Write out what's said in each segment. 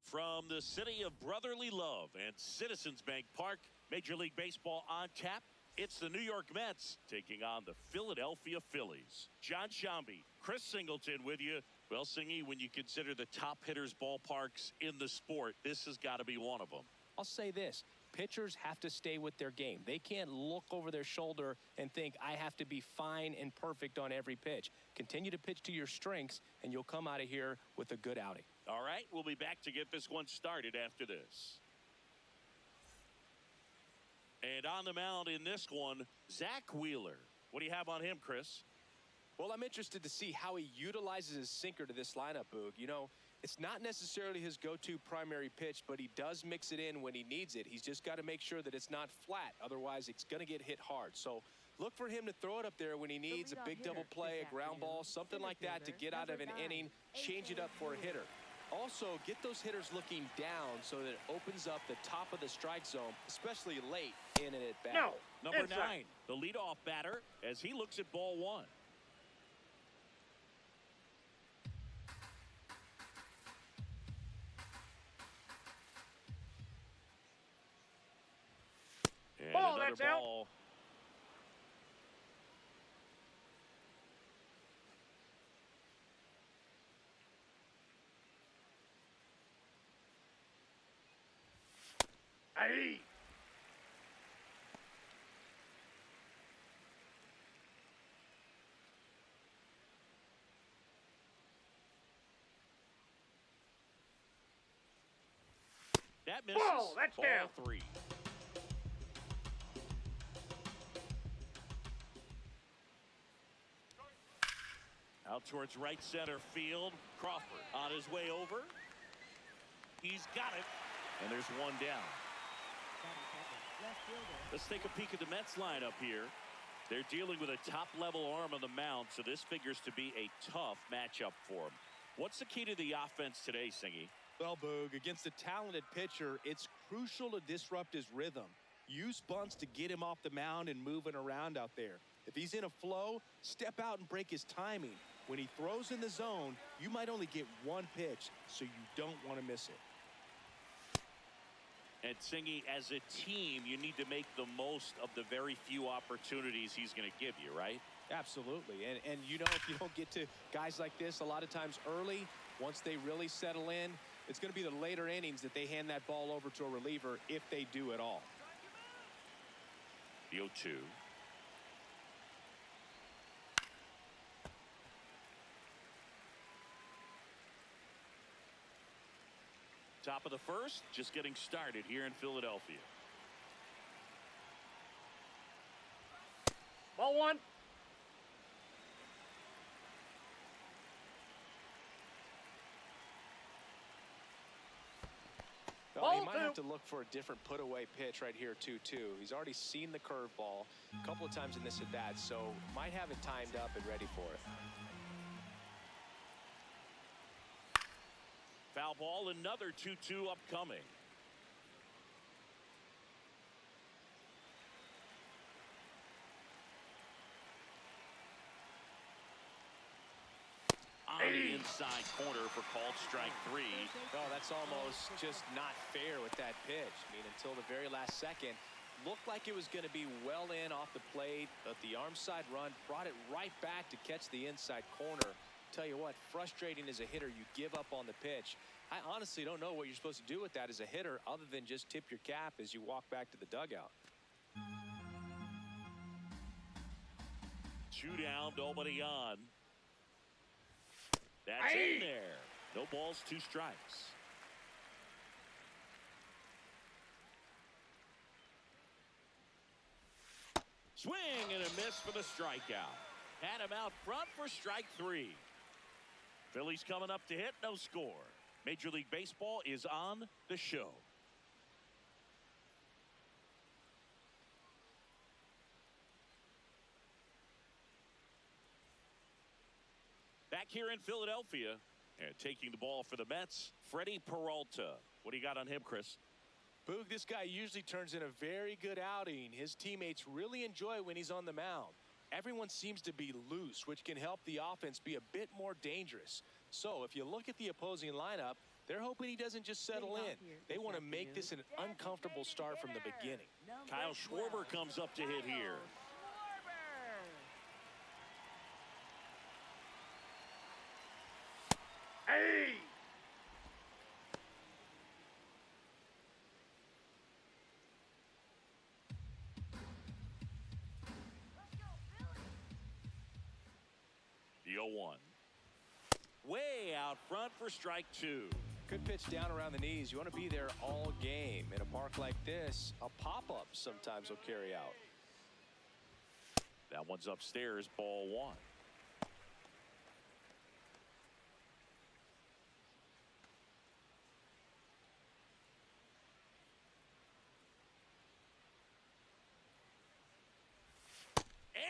From the city of brotherly love and Citizens Bank Park, Major League Baseball on tap. It's the New York Mets taking on the Philadelphia Phillies. John Shambi, Chris Singleton with you. Well, Singy, when you consider the top hitters' ballparks in the sport, this has got to be one of them. I'll say this. Pitchers have to stay with their game. They can't look over their shoulder and think, I have to be fine and perfect on every pitch. Continue to pitch to your strengths, and you'll come out of here with a good outing. All right, we'll be back to get this one started after this. And on the mound in this one, Zach Wheeler. What do you have on him, Chris? Well, I'm interested to see how he utilizes his sinker to this lineup, Boog. You know, it's not necessarily his go-to primary pitch, but he does mix it in when he needs it. He's just got to make sure that it's not flat. Otherwise, it's going to get hit hard. So look for him to throw it up there when he needs a big double play, a ground ball, something like that to get out of an inning, change it up for a hitter. Also, get those hitters looking down so that it opens up the top of the strike zone, especially late in an at-bat. No, number 9, the leadoff batter, as he looks at ball 1. And ball, another that's ball. Out. Aye. That misses. Ball, that's ball down. 3. Out towards right center field. Crawford on his way over. He's got it. And there's one down. Let's take a peek at the Mets lineup here. They're dealing with a top-level arm on the mound, so this figures to be a tough matchup for them. What's the key to the offense today, Singy? Well, Boog, against a talented pitcher, it's crucial to disrupt his rhythm. Use bunts to get him off the mound and moving around out there. If he's in a flow, step out and break his timing. When he throws in the zone, you might only get one pitch, so you don't want to miss it. And Singy, as a team, you need to make the most of the very few opportunities he's going to give you, right? Absolutely. And you know, if you don't get to guys like this a lot of times early, once they really settle in, it's going to be the later innings that they hand that ball over to a reliever if they do at all. The 0-2. Top of the first, just getting started here in Philadelphia. Ball 1. Well, he might have to look for a different put-away pitch right here, 2-2. He's already seen the curveball a couple of times in this at-bat, so might have it timed up and ready for it. Foul ball, another 2-2 upcoming. On the inside corner for called strike 3. Oh, that's almost just not fair with that pitch. I mean, until the very last second, looked like it was going to be well in off the plate, but the arm side run brought it right back to catch the inside corner. Tell you what, frustrating as a hitter, you give up on the pitch. I honestly don't know what you're supposed to do with that as a hitter other than just tip your cap as you walk back to the dugout. 2 down, nobody on. That's in there. No balls, 2 strikes. Swing and a miss for the strikeout. Had him out front for strike 3. Phillies coming up to hit, no score. Major League Baseball is on the show. Back here in Philadelphia, and taking the ball for the Mets, Freddie Peralta. What do you got on him, Chris? Boog, this guy usually turns in a very good outing. His teammates really enjoy when he's on the mound. Everyone seems to be loose, which can help the offense be a bit more dangerous. So if you look at the opposing lineup, They're hoping he doesn't just settle in. They want to make this an uncomfortable start from the beginning. Kyle Schwarber comes up to hit here. Hey! The 0-1. Way out front for strike 2. Good pitch down around the knees. You want to be there all game. In a park like this, a pop-up sometimes will carry out. That one's upstairs, ball 1.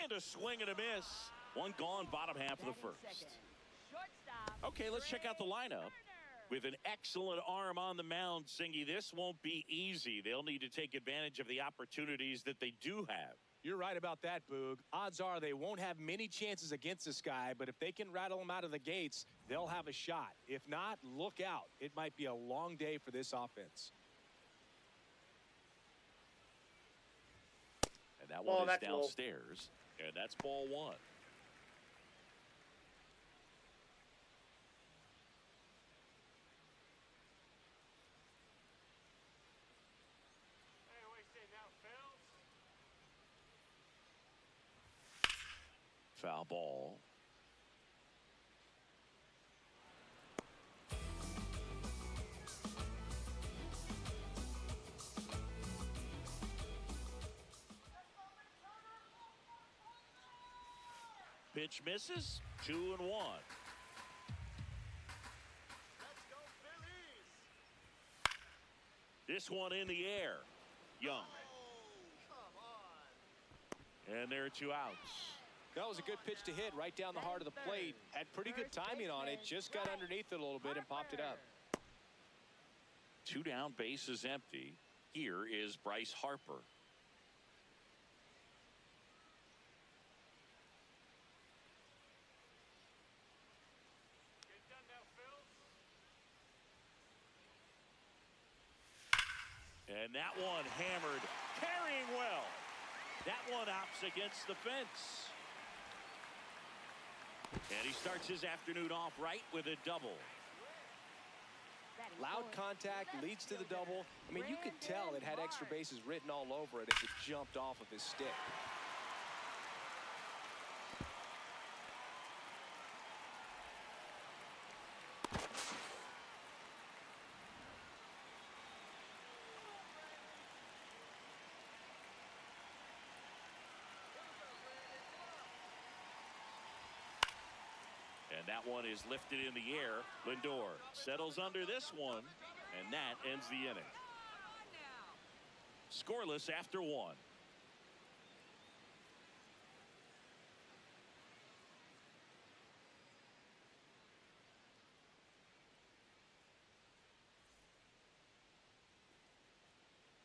And a swing and a miss. One gone, bottom half of the first. Okay, let's check out the lineup. With an excellent arm on the mound, Singy, this won't be easy. They'll need to take advantage of the opportunities that they do have. You're right about that, Boog. Odds are they won't have many chances against this guy, but if they can rattle him out of the gates, they'll have a shot. If not, look out. It might be a long day for this offense. And that one is downstairs, and that's ball 1. Foul ball. Pitch misses. 2-1. Let's go, Phillies! This one in the air. Young. Oh, come on. And there are 2 outs. That was a good pitch to hit right down the heart of the plate. Had pretty good timing on it. Just got underneath it a little bit and popped it up. 2 down, bases empty. Here is Bryce Harper. Get done now, Phils. And that one hammered, carrying well. That one opts against the fence. And he starts his afternoon off right with a double. Loud contact leads to the double. I mean, you could tell it had extra bases written all over it as it jumped off of his stick. And that one is lifted in the air. Lindor settles under this one, and that ends the inning. Scoreless after 1.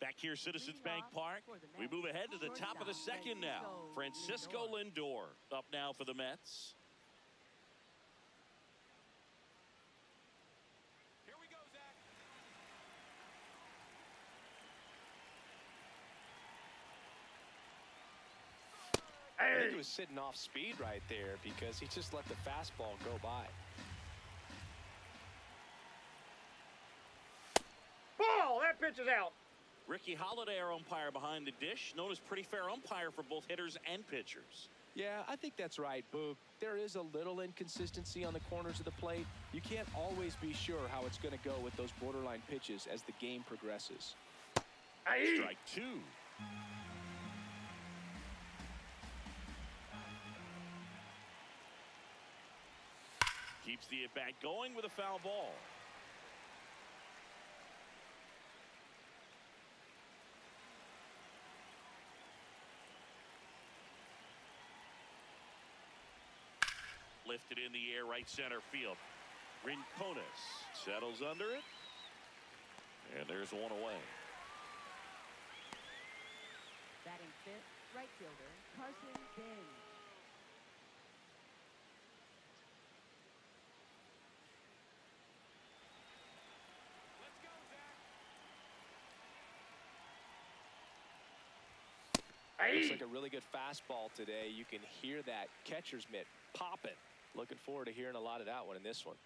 Back here, Citizens Bank Park. We move ahead to the top of the second now. Francisco Lindor up now for the Mets. I think he was sitting off speed right there because he just let the fastball go by. Ball! That pitch is out. Ricky Holiday, our umpire behind the dish, known as pretty fair umpire for both hitters and pitchers. Yeah, I think that's right, Boog. There is a little inconsistency on the corners of the plate. You can't always be sure how it's going to go with those borderline pitches as the game progresses. Strike 2. Keeps the at-bat going with a foul ball. Lifted in the air, right center field. Rincones settles under it. And there's one away. Batting fifth, right fielder, Carson Ben. Looks like a really good fastball today. You can hear that catcher's mitt popping. Looking forward to hearing a lot of that one in this one.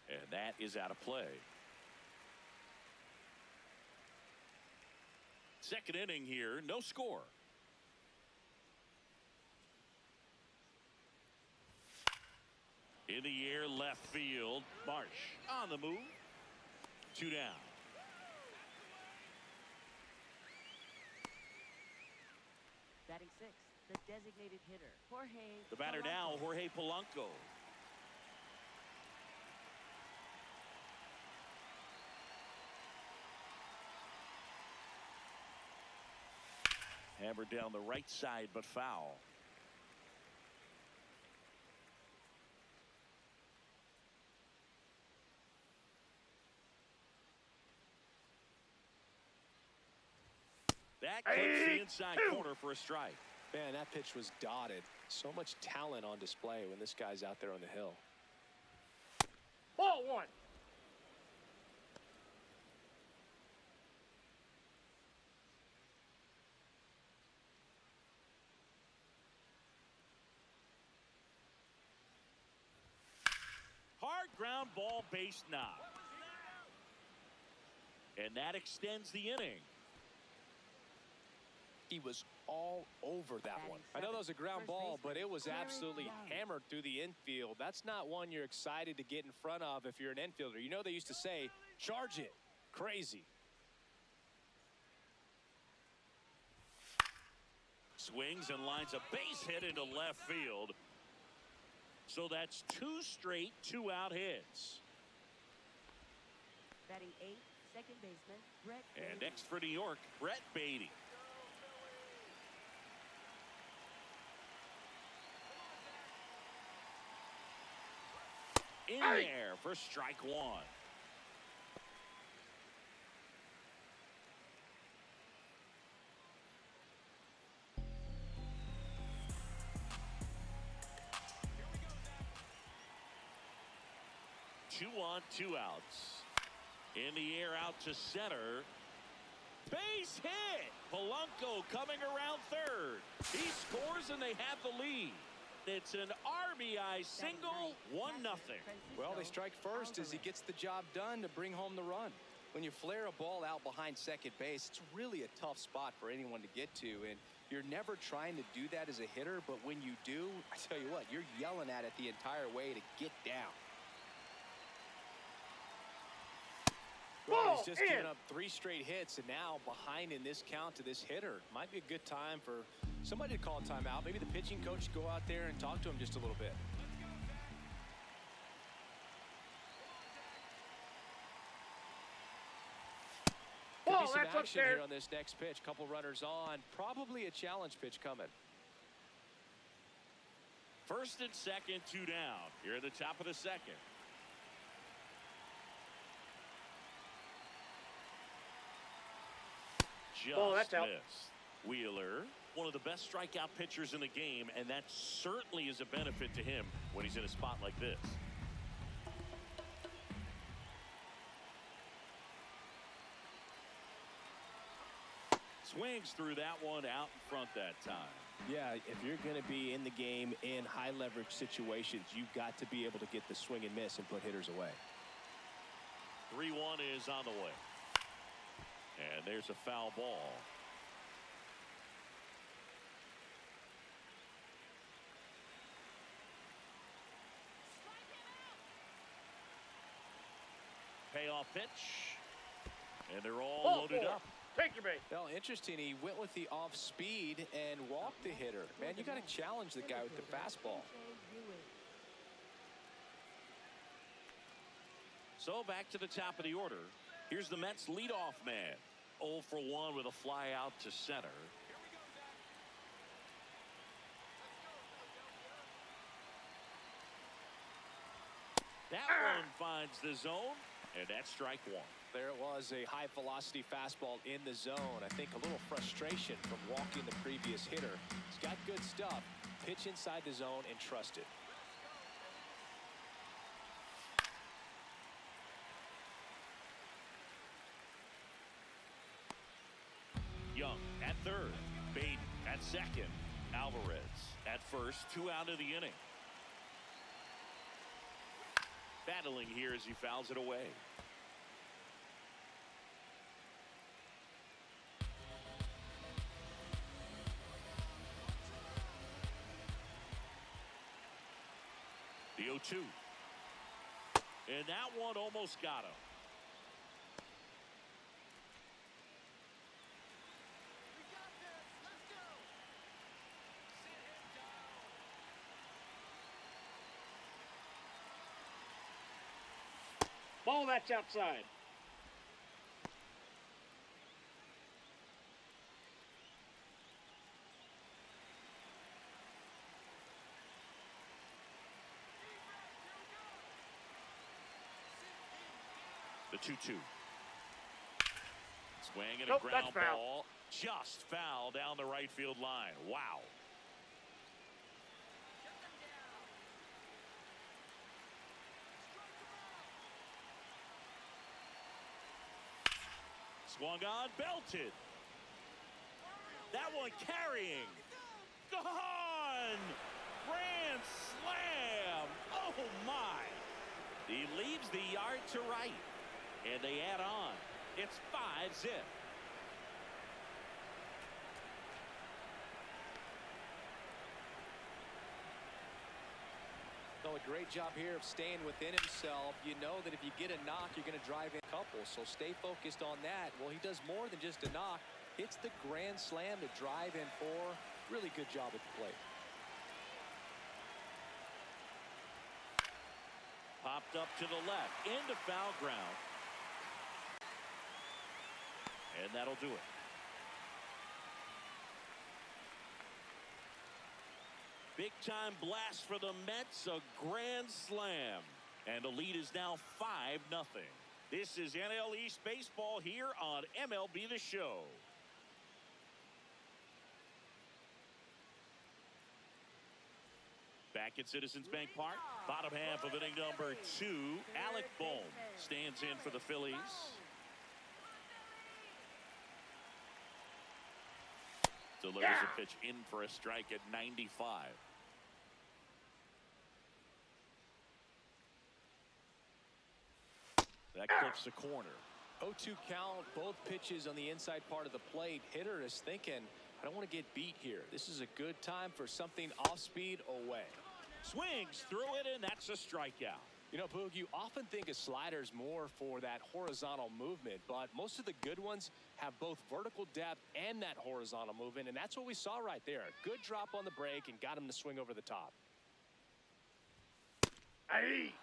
And that is out of play. Second inning here, no score. In the air, left field. Marsh on the move. 2 down. Batting sixth, the designated hitter, Jorge. The batter now, Jorge Polanco. Hammered down the right side, but foul. That clips the inside corner for a strike. Man, that pitch was dotted. So much talent on display when this guy's out there on the hill. Ball one. Hard ground ball, base knock. And that extends the inning. He was all over that one. I know that was a ground ball, but it was absolutely hammered through the infield. That's not one you're excited to get in front of if you're an infielder. You know they used to say, charge it. Crazy. Swings and lines a base hit into left field. So that's 2 straight 2-out hits. Batting eighth, second baseman, Brett. And next for New York, Brett Beatty. In there for strike one. Two on, 2 outs. In the air out to center. Base hit. Polanco coming around third. He scores and they have the lead. It's an RBI single, 1-0. Well, they strike first as he gets the job done to bring home the run. When you flare a ball out behind second base, it's really a tough spot for anyone to get to, and you're never trying to do that as a hitter, but when you do, I tell you what, you're yelling at it the entire way to get down. Well, he's just given up 3 straight hits, and now behind in this count to this hitter. Might be a good time for somebody to call a timeout. Maybe the pitching coach go out there and talk to him just a little bit. Could be some action here on this next pitch. Couple runners on. Probably a challenge pitch coming. First and second, 2 down. Here at the top of the second. Just missed. Wheeler, one of the best strikeout pitchers in the game, and that certainly is a benefit to him when he's in a spot like this. Swings through that one out in front that time. Yeah, if you're going to be in the game in high leverage situations, you've got to be able to get the swing and miss and put hitters away. 3-1 is on the way. And there's a foul ball. Payoff pitch. And they're all loaded up. Take your bait. Well, interesting. He went with the off speed and walked the hitter. Man, you got to challenge the guy with the fastball. So back to the top of the order. Here's the Mets leadoff man. 0 for 1 with a fly out to center. That one finds the zone, and that's strike one. There it was, a high velocity fastball in the zone. I think a little frustration from walking the previous hitter. He's got good stuff. Pitch inside the zone and trust it. at second. Alvarez at first, 2 out of the inning. Battling here as he fouls it away. The 0-2. And that one almost got him. We got this. Let's go. Sit him down. Ball that's outside. The 2-2. Swing and Nope, a that's ground foul. ball. Just foul down the right field line. Wow. Swung on, belted. That one carrying. Gone! Grand slam! Oh my! He leaves the yard to right. And they add on. It's 5-zip. So a great job here of staying within himself. You know that if you get a knock, you're going to drive in a couple. So stay focused on that. Well, he does more than just a knock. Hits the grand slam to drive in 4. Really good job at the plate. Popped up to the left. Into foul ground. And that'll do it. Big time blast for the Mets. A grand slam. And the lead is now 5-0. This is NL East Baseball here on MLB The Show. Back at Citizens Bank Park, bottom half of inning number 2. Alec Bohm stands in for the Phillies. Delivers a pitch in for a strike at 95. That clips the corner. 0-2 count, both pitches on the inside part of the plate. Hitter is thinking, I don't want to get beat here. This is a good time for something off speed away. Swings through it, and that's a strikeout. You know, Boog, you often think a slider's more for that horizontal movement, but most of the good ones have both vertical depth and that horizontal movement, and that's what we saw right there. Good drop on the break and got him to swing over the top. Hey.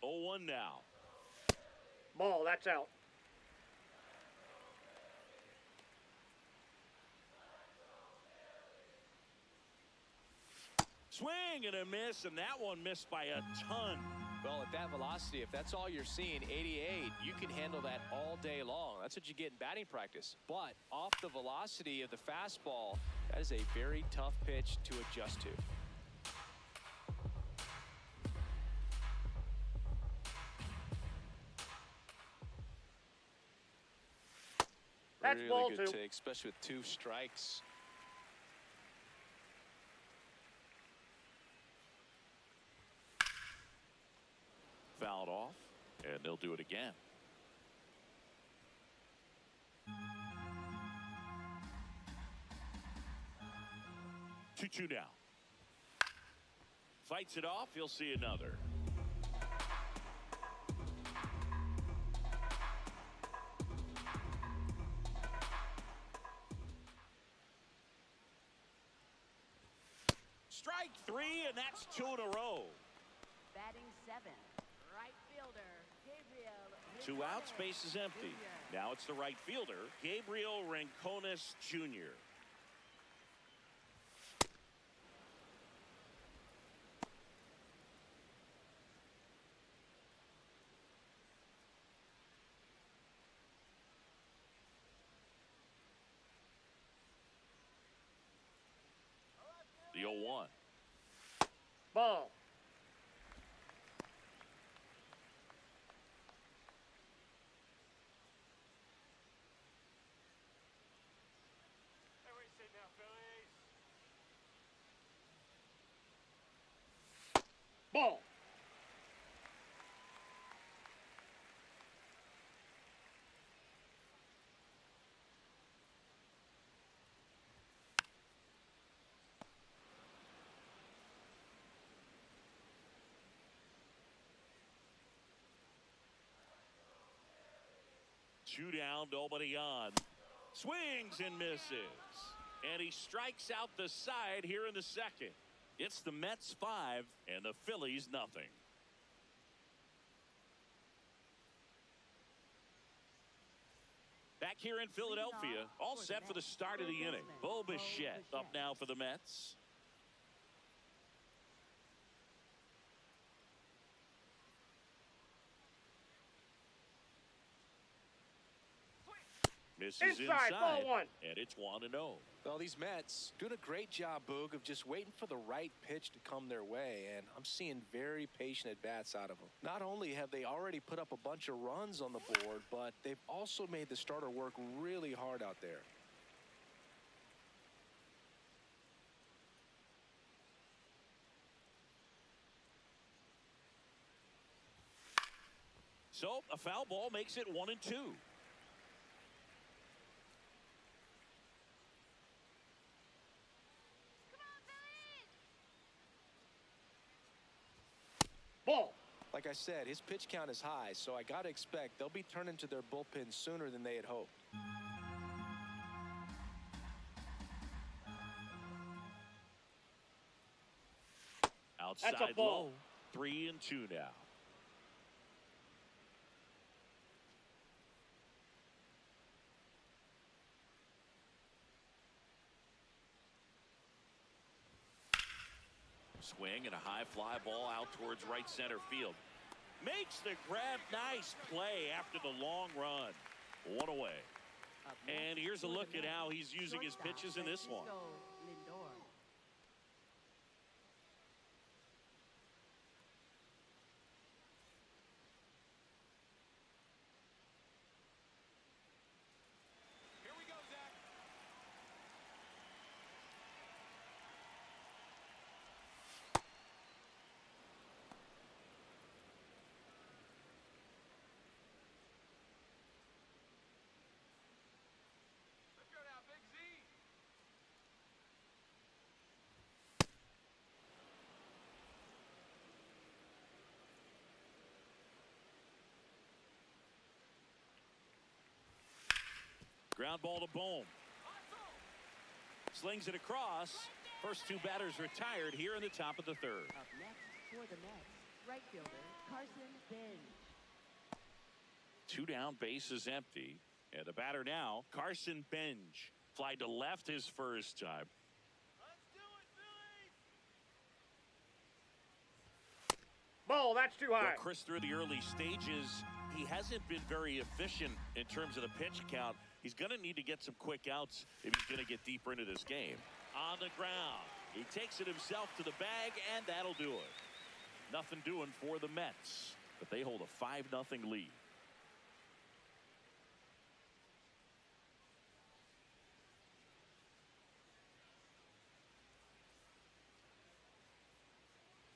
Oh, 0-1 now. Ball that's out. Swing and a miss, and that one missed by a ton. Well, at that velocity, if that's all you're seeing, 88, you can handle that all day long. That's what you get in batting practice. But off the velocity of the fastball, that is a very tough pitch to adjust to. That's really ball good 2. take, especially with 2 strikes. Fouled off, and they'll do it again. Two now. Fights it off. You'll see another. Strike 3, and that's 2 in a row. Batting 7, right fielder, Gabriel. 2 outs, base is empty. Now it's the right fielder, Gabriel Rincones Jr. 0-1. Ball. Hey, what do you say now, Phillies? Ball. Two down, nobody on. Swings and misses. And he strikes out the side here in the second. It's the Mets 5 and the Phillies nothing. Back here in Philadelphia, all set for the start of the inning. Bo Bichette up now for the Mets. Misses Inside, ball one. And it's 1-0. Well, these Mets doing a great job, Boog, of just waiting for the right pitch to come their way, and I'm seeing very patient at-bats out of them. Not only have they already put up a bunch of runs on the board, but they've also made the starter work really hard out there. So a foul ball makes it 1-2. Ball. Like I said, his pitch count is high, so I got to expect they'll be turning to their bullpen sooner than they had hoped. Outside That's a ball. low. 3-2 now. Swing and a high fly ball out towards right center field. Makes the grab. Nice play after the long run. One away. And here's a look at how he's using his pitches in this one. Here we go, Zach. Let's go now, Big Z. Ground ball to Bohm. Slings it across. First two batters retired here in the top of the third. Up next for the Mets, right fielder Carson Bench. Two down, base is empty. And the batter now, Carson Bench. Fly to left his first time. Let's do it, Phillies. Ball. That's too Well, high. Chris, through the early stages, he hasn't been very efficient in terms of the pitch count. He's going to need to get some quick outs if he's going to get deeper into this game. On the ground. He takes it himself to the bag, and that'll do it. Nothing doing for the Mets, but they hold a 5-0 lead.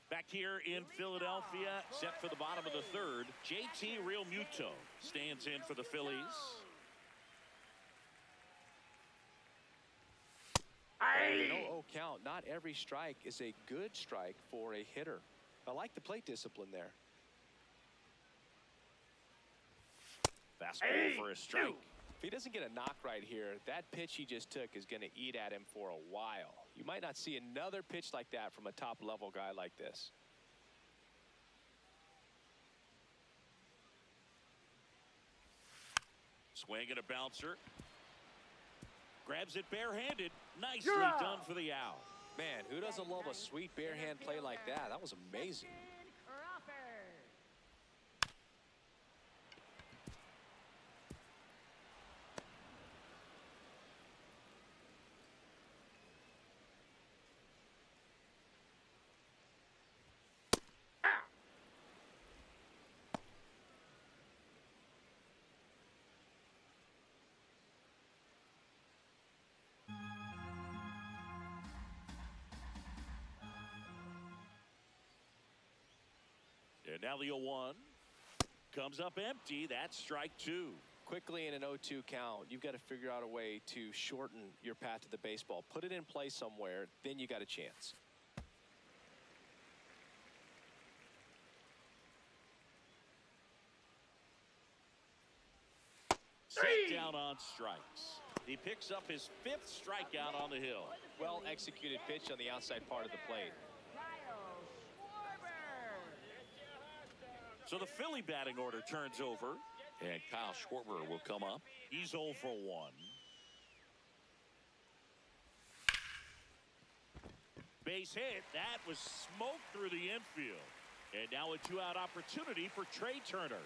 Back here in Philadelphia, set for the bottom of the third, JT Realmuto stands in for the Phillies. You know, oh, count, not every strike is a good strike for a hitter. I like the plate discipline there. Fastball for a strike. If he doesn't get a knock right here, that pitch he just took is going to eat at him for a while. You might not see another pitch like that from a top-level guy like this. Swing and a bouncer. Grabs it barehanded. Nicely done for the out. Man, who doesn't love a sweet bare hand play like that? That was amazing. And now the 0-1 comes up empty. That's strike two. Quickly in an 0-2 count, you've got to figure out a way to shorten your path to the baseball. Put it in play somewhere, then you got a chance. Set down on strikes. He picks up his 5th strikeout on the hill. Well executed pitch on the outside part of the plate. So the Philly batting order turns over. And Kyle Schwarber will come up. He's 0 for 1. Base hit. That was smoked through the infield. And now a 2-out opportunity for Trey Turner.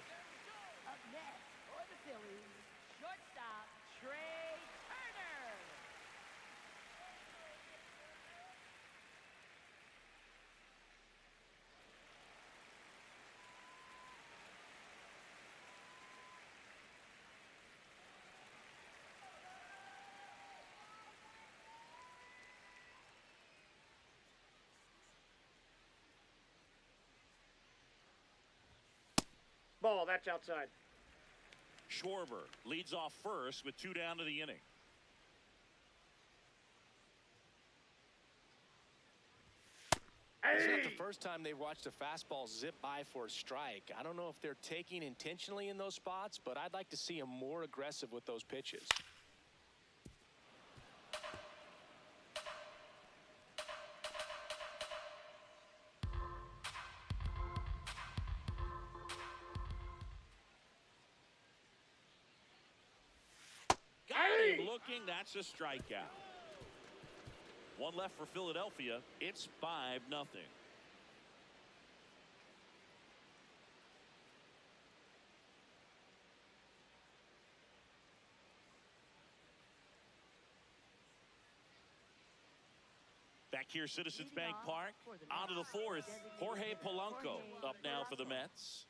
Up next for the Phillies, shortstop Trey Turner. Ball, that's outside. Schwarber leads off first with 2 down to the inning. It's not the first time they've watched a fastball zip by for a strike. I don't know if they're taking intentionally in those spots, but I'd like to see them more aggressive with those pitches. Got him looking. That's a strikeout. 1 left for Philadelphia. It's 5-0. Back here, Citizens Bank Park. On to the 4th. Jorge Polanco up now for the Mets.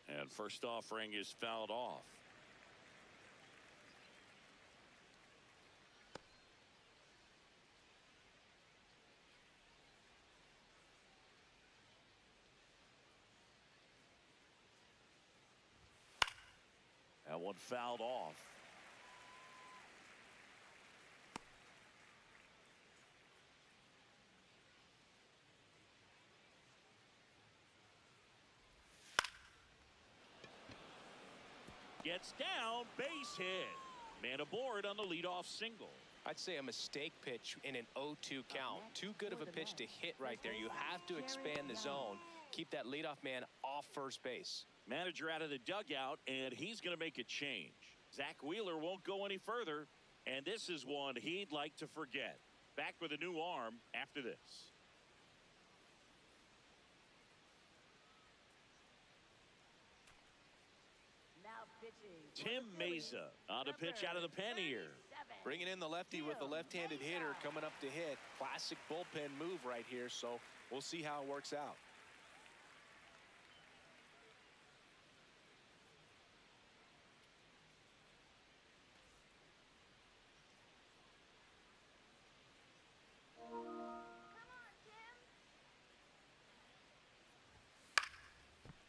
And first offering is fouled off. That one fouled off. Gets down, base hit. Man aboard on the leadoff single. I'd say a mistake pitch in an 0-2 count. Too good of a pitch to hit right there. You have to expand the zone. Keep that leadoff man off first base. Manager out of the dugout, and he's going to make a change. Zach Wheeler won't go any further, and this is one he'd like to forget. Back with a new arm after this. Tim Mesa on a pitch out of the pen here. Bringing in the lefty with the left-handed hitter coming up to hit. Classic bullpen move right here, so we'll see how it works out.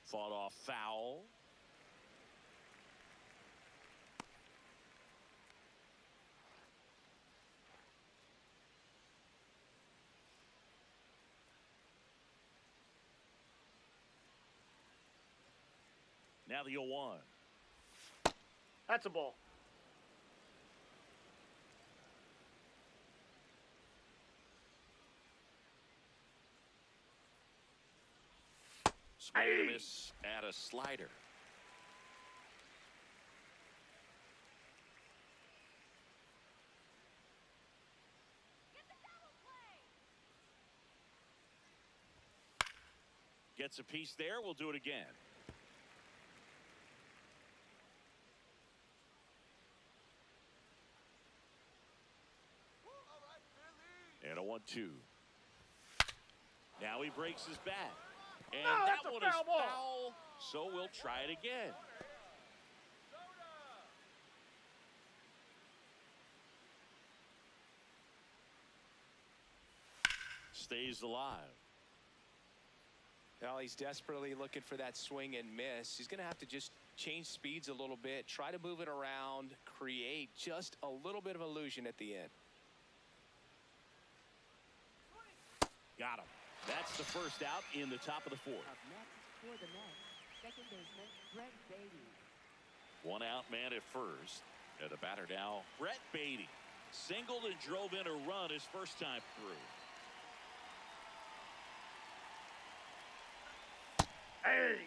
Fought off foul. Now the 0-1. That's a ball. Swing and a miss at a slider. Gets a piece there. We'll do it again. And a 1-2. Now he breaks his bat. And No, that that's a one foul is ball. foul, so we'll try it again. stays alive. Well, he's desperately looking for that swing and miss. He's going to have to just change speeds a little bit, try to move it around, create just a little bit of illusion at the end. Got him. That's the first out in the top of the fourth. Up next for the Mets, second baseman Brett Beatty. One out man at first. And the batter now, Brett Beatty. Singled and drove in a run his first time through. Hey!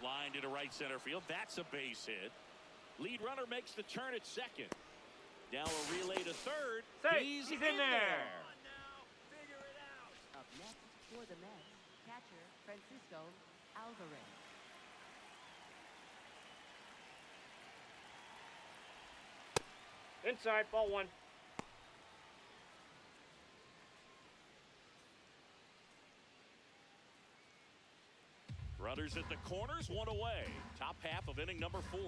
Line to right center field. That's a base hit. Lead runner makes the turn at second. Now a relay to third. Say, He's he's in there. Up next for the Mets, catcher Francisco Alvarez. Inside, ball one. Runners at the corners, one away. Top half of inning number 4.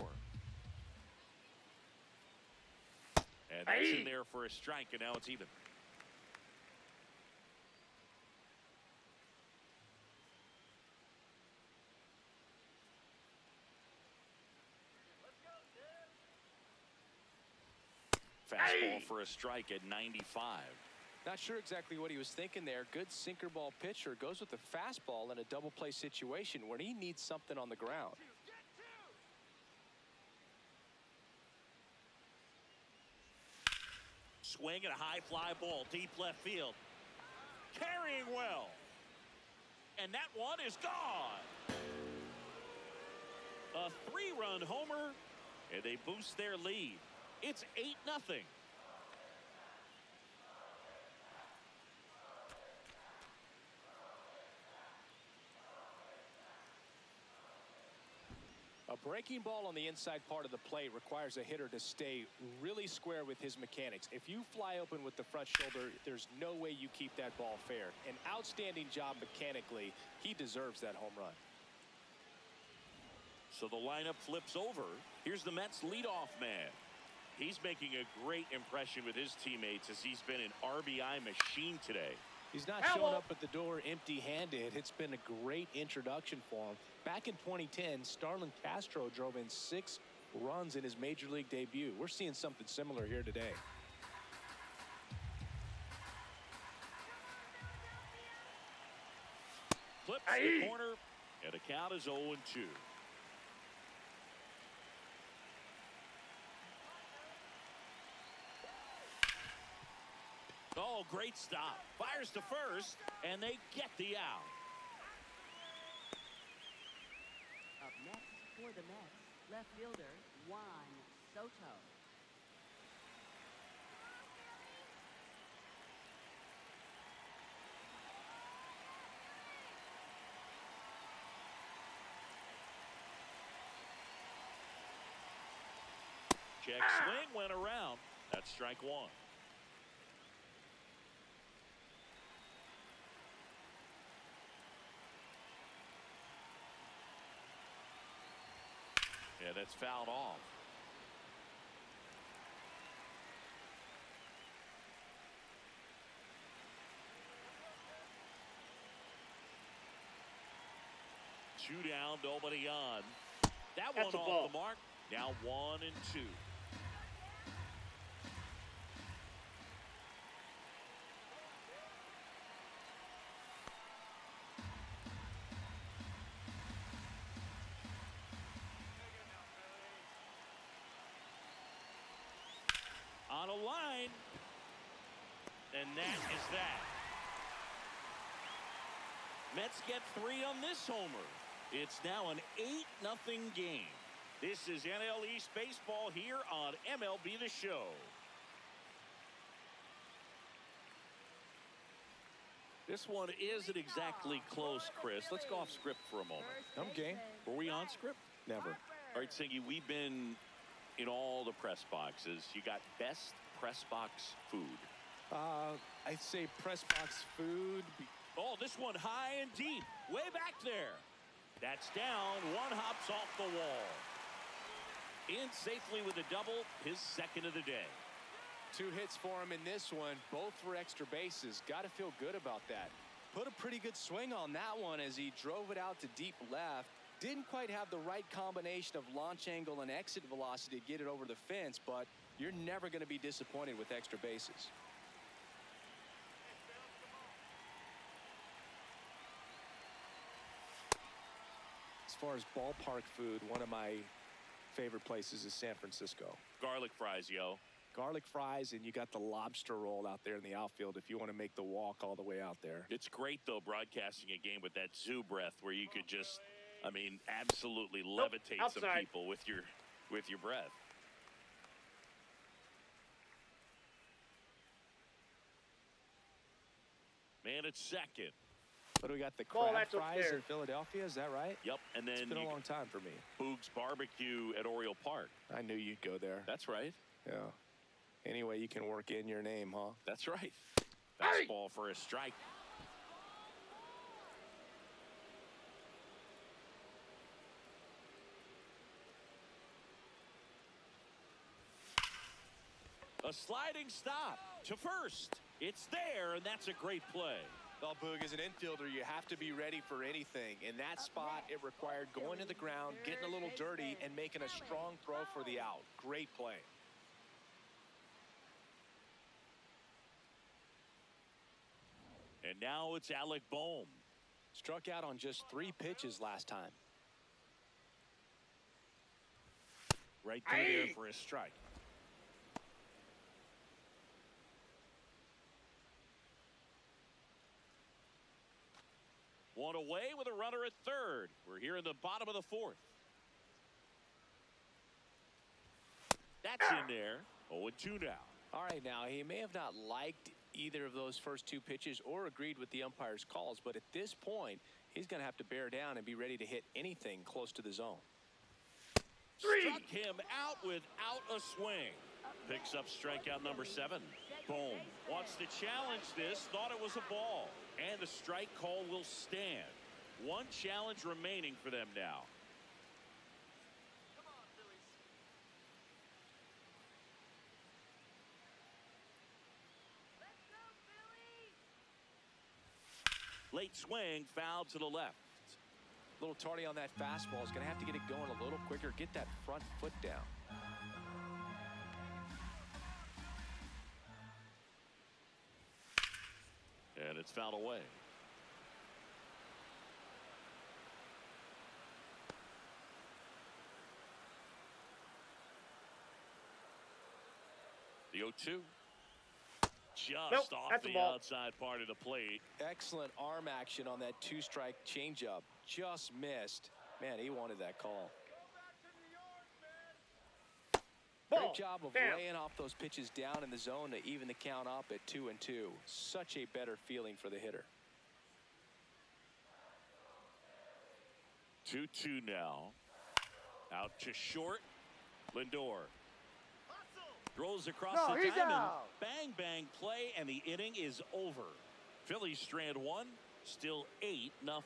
And that's in there for a strike, and now it's even. Fastball for a strike at 95. Not sure exactly what he was thinking there. Good sinker ball pitcher goes with the fastball in a double play situation where he needs something on the ground. Swing and a high fly ball deep left field. Carrying well. And that one is gone. A 3-run homer, and they boost their lead. It's 8-0. A breaking ball on the inside part of the plate requires a hitter to stay really square with his mechanics. If you fly open with the front shoulder, there's no way you keep that ball fair. An outstanding job mechanically. He deserves that home run. So the lineup flips over. Here's the Mets leadoff man. He's making a great impression with his teammates as he's been an RBI machine today. He's not showing up at the door empty-handed. It's been a great introduction for him. Back in 2010, Starlin Castro drove in 6 runs in his major league debut. We're seeing something similar here today. Flips the corner, and the count is 0-2. Oh, great stop. Fires to first, and they get the out. Up next for the Mets, left fielder Juan Soto. Check swing went around. That's strike 1. Yeah, that's fouled off. Two down, nobody on. That That's one a off ball. the mark. Now 1-2. On a line, and that is that. Mets get 3 on this homer. It's now an 8-0 game. This is NL East baseball here on MLB The Show. This one isn't exactly close, Chris. Let's go off script for a moment. I'm game. Were we on script? Never. All right, Singy, we've been in all the press boxes. You got best press box food. I'd say press box food. Oh, this one high and deep. Way back there. That's down. One hops off the wall. In safely with a double, his second of the day. 2 hits for him in this one, both for extra bases. Got to feel good about that. Put a pretty good swing on that one as he drove it out to deep left. Didn't quite have the right combination of launch angle and exit velocity to get it over the fence, but you're never going to be disappointed with extra bases. As far as ballpark food, one of my favorite places is San Francisco. Garlic fries, yo. Garlic fries, and you got the lobster roll out there in the outfield if you want to make the walk all the way out there. It's great, though, broadcasting a game with that zoo breath where you could just, I mean, absolutely levitate some people with your breath. Man at second. But we got the crab fries in Philadelphia, is that right? Yep, and then it's been a long time for me. Boog's Barbecue at Oriole Park. I knew you'd go there. That's right. Yeah. Anyway, you can work in your name, huh? That's right. Fastball for a strike. A sliding stop to first. It's there, and that's a great play. Well, Boog, as an infielder, you have to be ready for anything. In that spot, it required going to the ground, getting a little dirty, and making a strong throw for the out. Great play. And now it's Alec Bohm. Struck out on just 3 pitches last time. Right through there for a strike. One away with a runner at third. We're here in the bottom of the 4th. That's in there. 0-2 now. All right, now, he may have not liked either of those first 2 pitches or agreed with the umpire's calls, but at this point, he's going to have to bear down and be ready to hit anything close to the zone. Struck him out without a swing. Picks up strikeout number 7. Boom. Wants to challenge this. Thought it was a ball. And the strike call will stand. 1 challenge remaining for them now. Come on, Phillies. Let's go, Phillies! Late swing, foul to the left. A little tardy on that fastball. Is going to have to get it going a little quicker. Get that front foot down. And it's fouled away. The 0-2. Just off the outside part of the plate. Excellent arm action on that 2-strike changeup. Just missed. Man, he wanted that call. Great job of laying off those pitches down in the zone to even the count up at 2-2. Such a better feeling for the hitter. 2-2 now. Out to short. Lindor. Throws across the diamond. Bang, bang play, and the inning is over. Phillies strand 1. Still 8-0.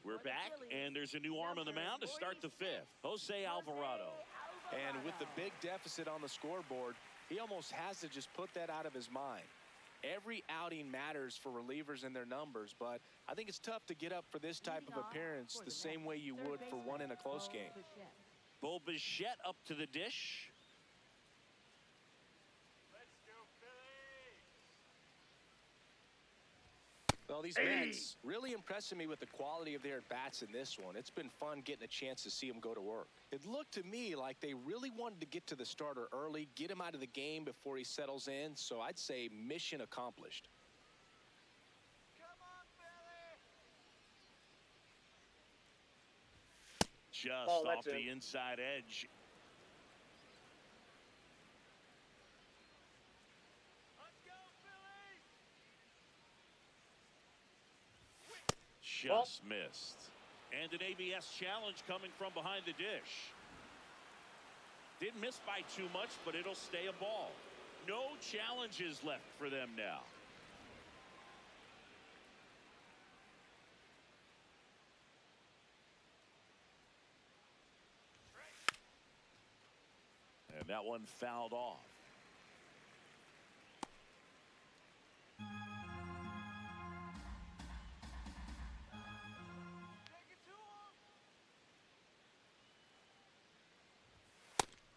We're back, and there's a new arm on the mound to start the 5th. Jose Alvarado. And with the big deficit on the scoreboard, he almost has to just put that out of his mind. Every outing matters for relievers and their numbers, but I think it's tough to get up for this type of appearance the same way you would for one in a close game. Bo Bichette up to the dish. Well, these Mets really impressing me with the quality of their at-bats in this one. It's been fun getting a chance to see them go to work. It looked to me like they really wanted to get to the starter early, get him out of the game before he settles in, so I'd say mission accomplished. Come on, Philly! Just off the inside edge. Just missed. And an ABS challenge coming from behind the dish. Didn't miss by too much, but it'll stay a ball. No challenges left for them now. And that one fouled off.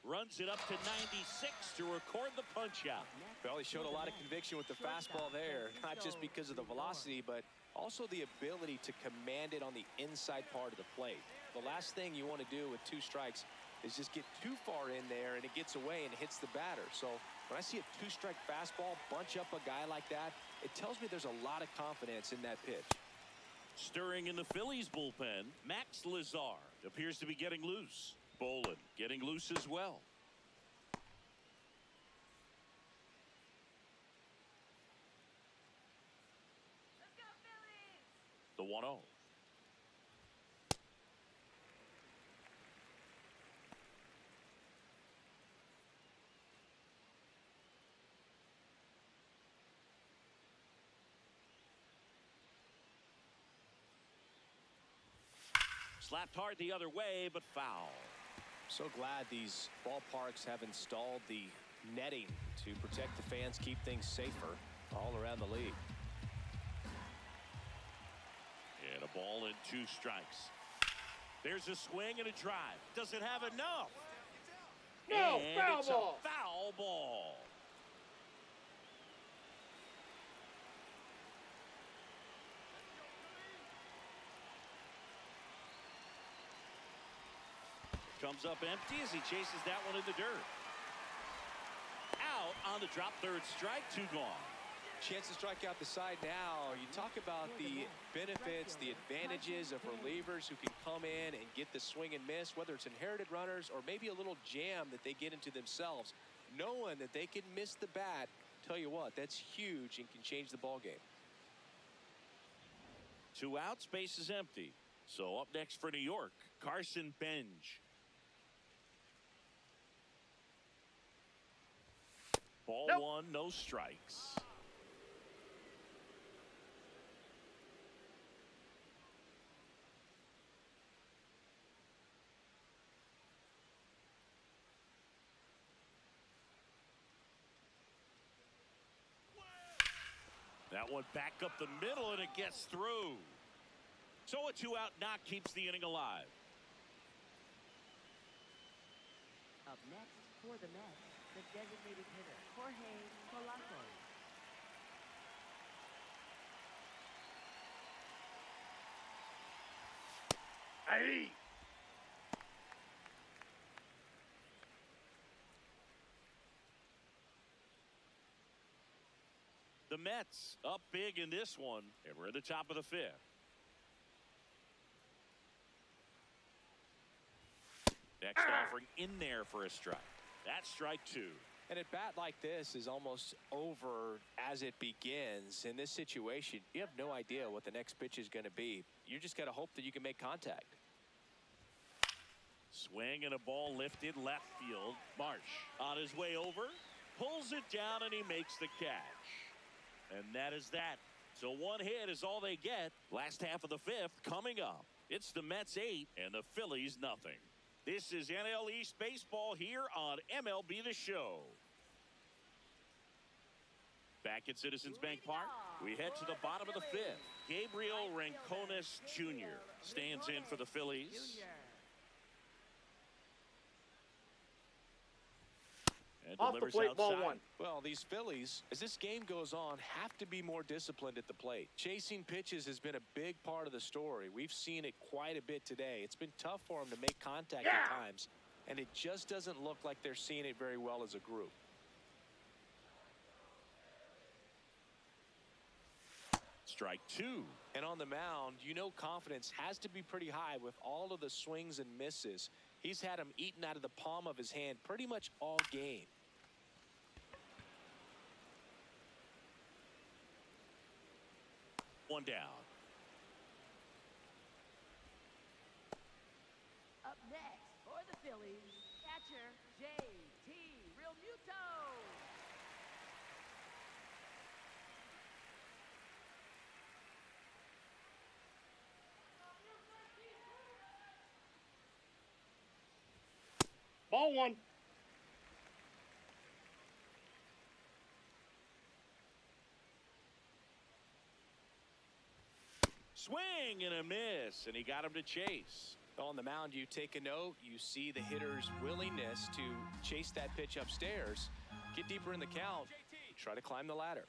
Runs it up to 96 to record the punch out. Well, he showed a lot of conviction with the fastball there, not just because of the velocity, but also the ability to command it on the inside part of the plate. The last thing you want to do with 2 strikes is just get too far in there and it gets away and hits the batter. So when I see a 2-strike fastball bunch up a guy like that, it tells me there's a lot of confidence in that pitch. Stirring in the Phillies bullpen, Max Lazar appears to be getting loose. Bolin getting loose as well. Let's go, Phillies! The 1-0. Slapped hard the other way, but foul. So glad these ballparks have installed the netting to protect the fans, keep things safer all around the league. And a ball and 2 strikes. There's a swing and a drive. Does it have enough? No, and foul it's ball. A foul ball. Comes up empty as he chases that one in the dirt. Out on the drop, 3rd strike, 2 gone. Chance to strike out the side now. You talk about the benefits, the advantages of relievers who can come in and get the swing and miss, whether it's inherited runners or maybe a little jam that they get into themselves. Knowing that they can miss the bat, tell you what, that's huge and can change the ball game. 2 outs, base is empty. So up next for New York, Carson Benj. Ball 1, no strikes. That one back up the middle and it gets through. So a 2-out knock keeps the inning alive. Up next for the Mets, the designated hitter, Jorge Polanco. Hey. The Mets up big in this one, and we're at the top of the 5th. Next offering in there for a strike. That's strike 2. And a bat like this is almost over as it begins. In this situation, you have no idea what the next pitch is going to be. You just got to hope that you can make contact. Swing and a ball lifted left field. Marsh on his way over, pulls it down, and he makes the catch. And that is that. So 1 hit is all they get. Last half of the 5th coming up. It's the Mets 8 and the Phillies nothing. This is NL East Baseball here on MLB The Show. Back at Citizens Bank Park, we head to the bottom of the 5th. Gabriel Rincones Jr. stands in for the Phillies. And Off the delivers plate, ball outside. 1. Well, these Phillies, as this game goes on, have to be more disciplined at the plate. Chasing pitches has been a big part of the story. We've seen it quite a bit today. It's been tough for them to make contact at times, and it just doesn't look like they're seeing it very well as a group. Strike 2. And on the mound, you know confidence has to be pretty high with all of the swings and misses. He's had them eaten out of the palm of his hand pretty much all game. One down. Up next for the Phillies, catcher catcher, J.T. Real Muto. Ball one. Swing and a miss, and he got him to chase. On the mound, you take a note. You see the hitter's willingness to chase that pitch upstairs, get deeper in the count, try to climb the ladder.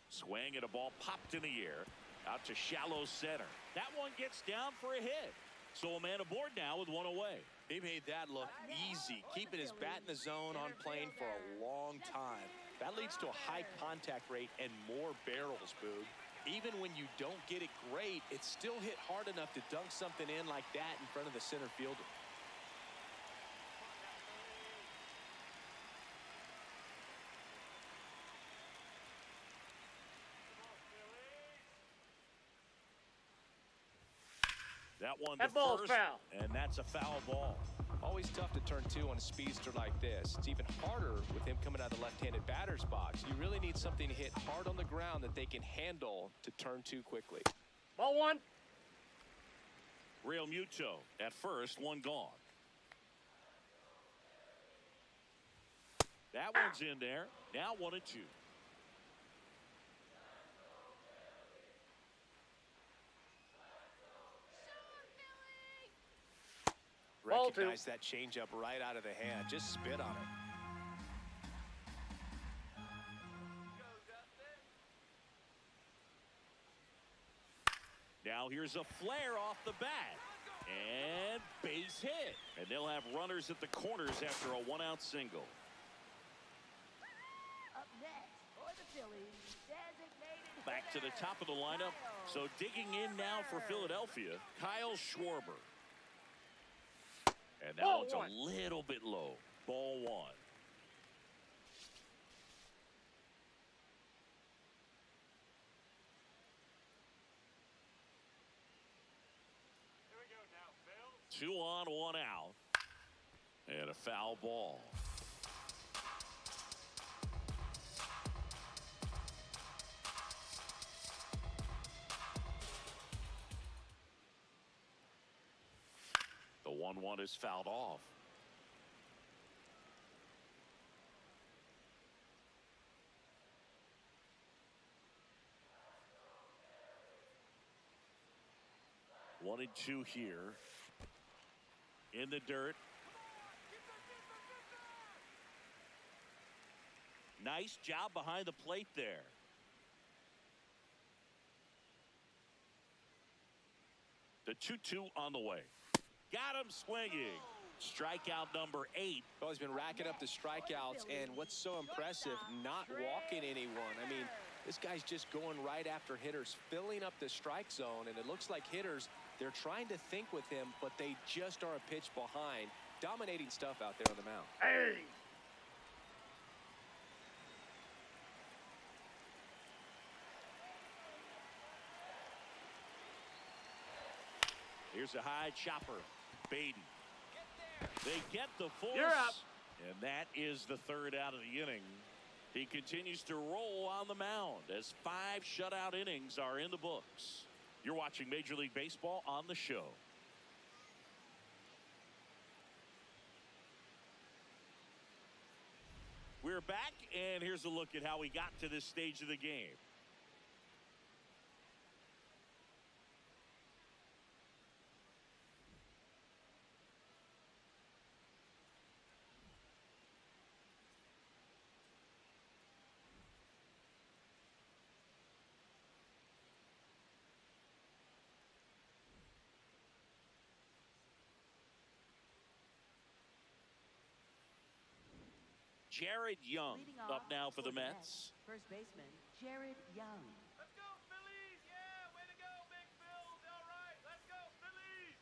Swing and a ball popped in the air out to shallow center. That one gets down for a hit. So a man aboard now with one away. He made that look easy, keeping his bat in the zone on plane for a long time. That leads to a high contact rate and more barrels, Boog. Even when you don't get it great, it's still hit hard enough to dunk something in like that in front of the center fielder. That one That to ball's first, foul. and that's a foul ball. Always tough to turn two on a speedster like this. It's even harder with him coming out of the left-handed batter's box. You really need something to hit hard on the ground that they can handle to turn two quickly. Ball one. Real Muto at first, one gone. That one's in there. Now 1-2. Ball two. Recognize that changeup right out of the hand. Just spit on it. Now here's a flare off the bat. And base hit. And they'll have runners at the corners after a one-out single. Up next for the Phillies, designated Back to the hitter, top of the lineup. So digging in now for Philadelphia, Kyle Schwarber. And that Ball one's one. a little bit low. Ball one. Here we go now, Phil. 2 on, 1 out. And a foul ball. The 1-1 is fouled off. One and two here. In the dirt. Nice job behind the plate there. The 2-2 on the way. Got him swinging. Strikeout number 8. Well, he's been racking up the strikeouts, and what's so impressive, not walking anyone. I mean, this guy's just going right after hitters, filling up the strike zone, and it looks like hitters, they're trying to think with him, but they just are a pitch behind. Dominating stuff out there on the mound. Hey. Here's a high chopper. Baden. They get the force. You're up. And that is the third out of the inning. He continues to roll on the mound as 5 shutout innings are in the books. You're watching Major League Baseball on the show. We're back, and here's a look at how we got to this stage of the game. Jared Young leading up off now for the Mets. Mets. First baseman, Jared Young. Let's go, Phillies. Yeah, way to go, Big Phil's. All right, let's go, Phillies.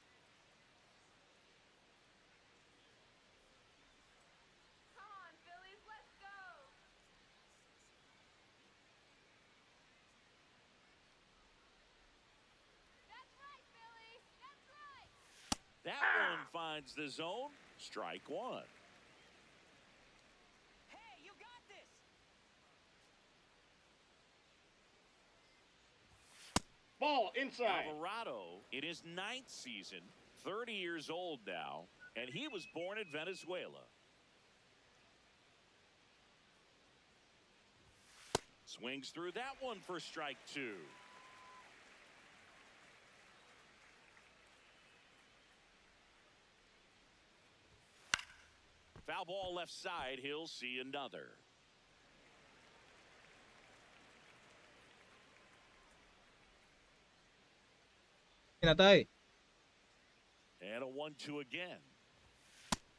Come on, Phillies, let's go. That's right, Phillies. That's right. That one finds finds the zone. Strike one. Hey, you got this. Ball inside. Alvarado in his 9th season, 30 years old now, and he was born in Venezuela. Swings through that one for strike two. Foul ball left side. He'll see another. Nè Tây. And a 1-2 again.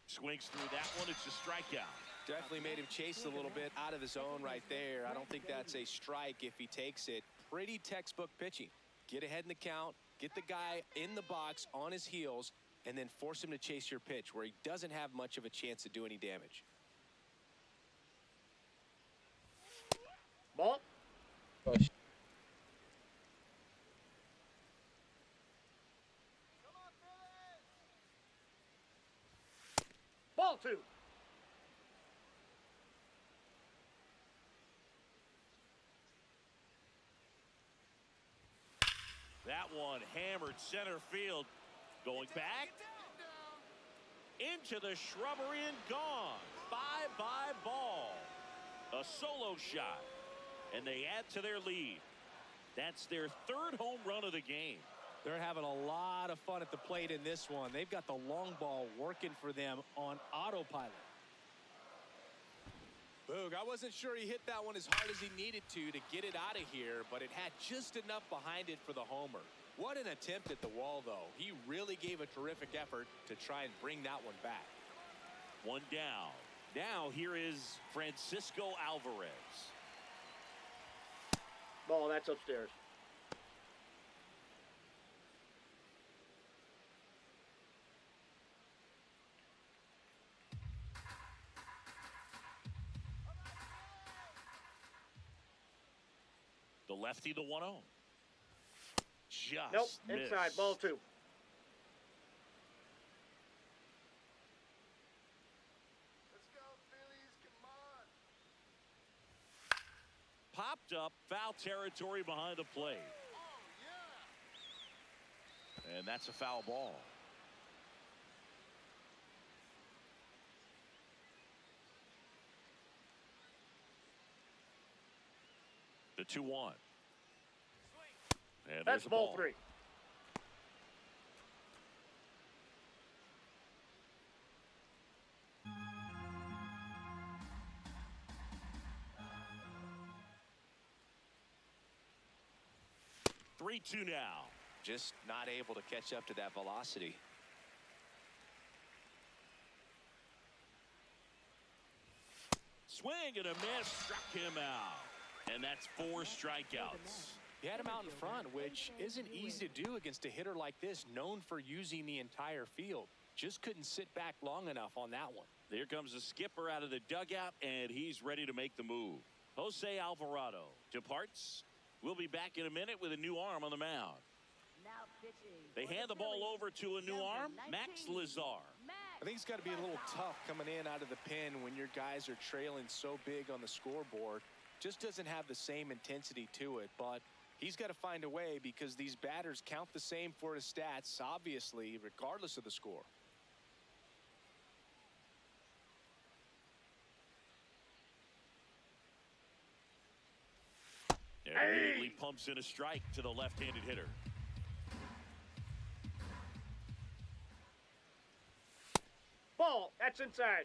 Swings through that one. It's a strikeout. Definitely made him chase a little bit out of the zone right there. I don't think that's a strike if he takes it. Pretty textbook pitching. Get ahead in the count, get the guy in the box on his heels, and then force him to chase your pitch where he doesn't have much of a chance to do any damage. Ball. Gosh. Come on, Phillies. Ball two. That one hammered center field. Going back into the shrubbery and gone. Bye-bye ball. A solo shot. And they add to their lead. That's their 3rd home run of the game. They're having a lot of fun at the plate in this one. They've got the long ball working for them on autopilot. Boog, I wasn't sure he hit that one as hard as he needed to get it out of here, but it had just enough behind it for the homer. What an attempt at the wall, though. He really gave a terrific effort to try and bring that one back. One down. Now here is Francisco Alvarez. Ball, that's upstairs. The lefty, the 1-0. Just Nope, missed. inside. Ball two. Let's go, Phillies. Come on. Popped up, foul territory behind the plate. Oh, yeah. And that's a foul ball. The 2-1. And That's there's the ball three. Three-two now. Just not able to catch up to that velocity. Swing and a miss, struck him out. And that's 4 strikeouts. He had him out in front, which isn't easy to do against a hitter like this, known for using the entire field. Just couldn't sit back long enough on that one. Here comes the skipper out of the dugout, and he's ready to make the move. Jose Alvarado departs. We'll be back in a minute with a new arm on the mound. Now pitching. They hand the ball over to a new arm, Max Lazar. I think it's got to be a little tough coming in out of the pen when your guys are trailing so big on the scoreboard. Just doesn't have the same intensity to it, but he's got to find a way because these batters count the same for his stats, obviously, regardless of the score. And immediately pumps in a strike to the left-handed hitter. Ball, that's inside.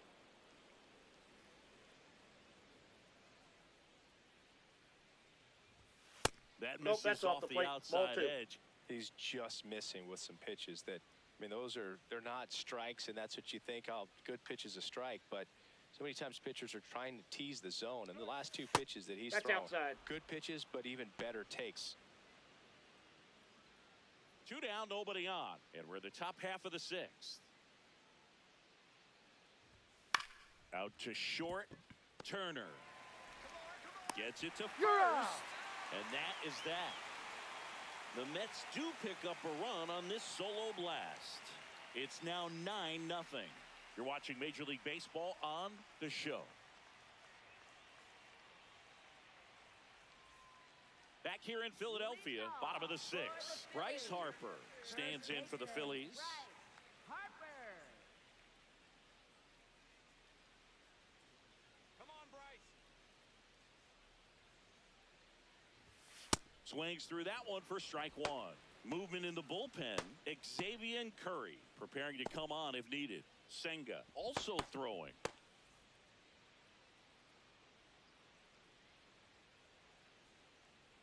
That Nope, misses that's off off the the plate. Ball outside two. edge. He's just missing with some pitches that, I mean, they're not strikes, and that's what you think, oh, good pitch is a strike, but so many times pitchers are trying to tease the zone, and the last 2 pitches that he's That's thrown, outside. good pitches, but even better takes. 2 down, nobody on. And we're in the top half of the 6th. Out to short. Turner gets it to first. And that is that. The Mets do pick up a run on this solo blast. It's now 9-0. You're watching Major League Baseball on The Show. Back here in Philadelphia, bottom of the 6th. Bryce Harper stands in for the Phillies. Harper. Come on, Bryce. Swings through that one for strike one. Movement in the bullpen. Xavier Curry preparing to come on if needed. Senga also throwing.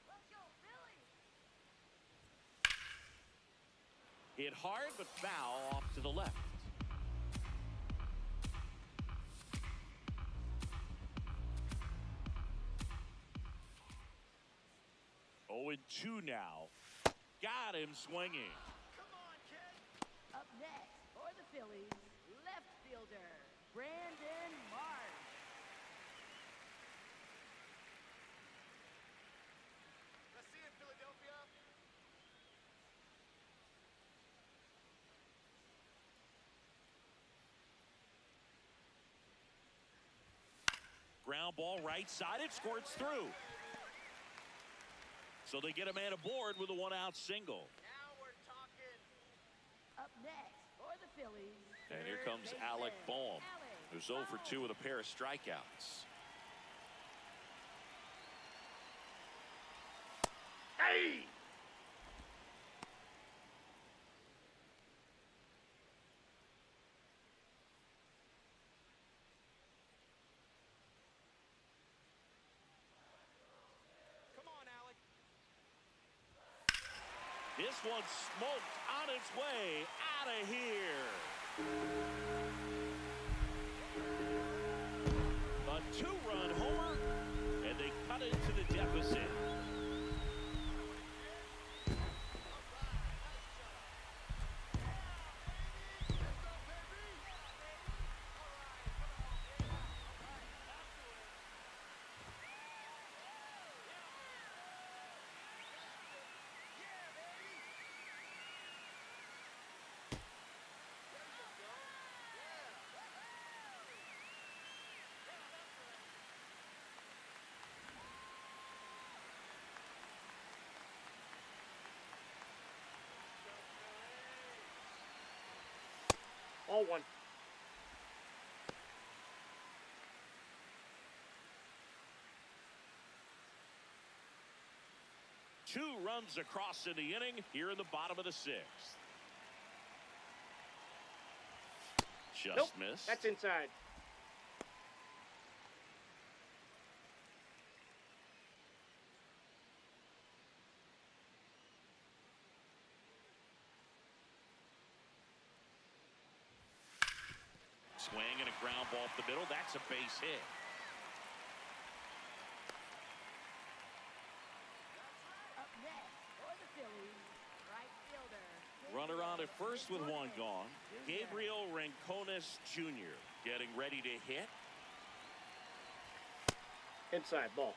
Let's go, Phillies. Hit hard but foul off to the left. Oh, and 2 now. Got him swinging. Come on, kid. Up next for the Phillies, left fielder, Brandon Marsh. Let's see it, Philadelphia. Ground ball right side. It squirts through. So they get a man aboard with a 1-out single. Now we're talking. Up next for the Phillies. And here third comes baseman, Alec Boehm, Alec who's 0 for 2 Boehm. with a pair of strikeouts. Hey! Come on, Alec. This one's smoked on its way out of here. A 2-run homer, and they cut it into the deficit. Ball 1. Two runs across in the inning here in the bottom of the 6th. Just Nope, missed. that's inside. Swing and a ground ball up the middle. That's a base hit. Up next for the Phillies, right fielder. Runner on at Gabriel first with one Rincones gone. Jr. Gabriel Rincones Jr. getting ready to hit. Inside. Ball.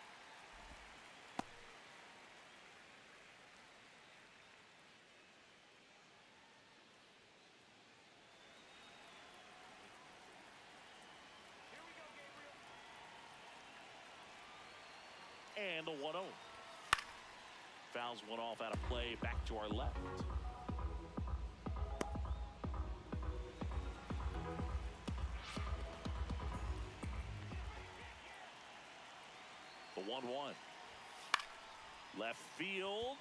Here we go, Gabriel. And the 1-0. Fouls one off out of play back to our left. The 1-1. Left field.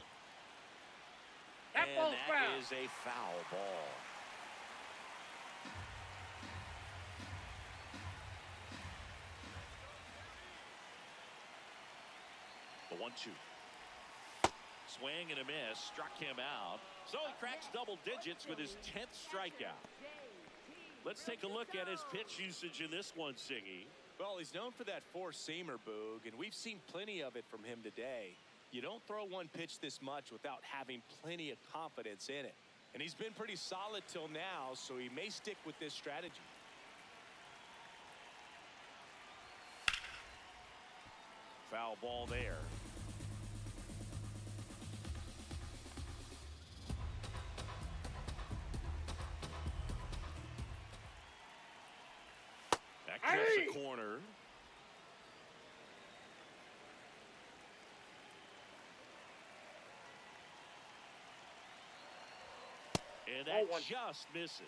That And ball's that foul. is a foul ball. The 1-2. Swing and a miss. Struck him out. So he cracks double digits with his 10th strikeout. Let's take a look at his pitch usage in this one, Siggy. Well, he's known for that four-seamer, Boog, and we've seen plenty of it from him today. You don't throw one pitch this much without having plenty of confidence in it. And he's been pretty solid till now, so he may stick with this strategy. Foul ball there. corner. And that just misses.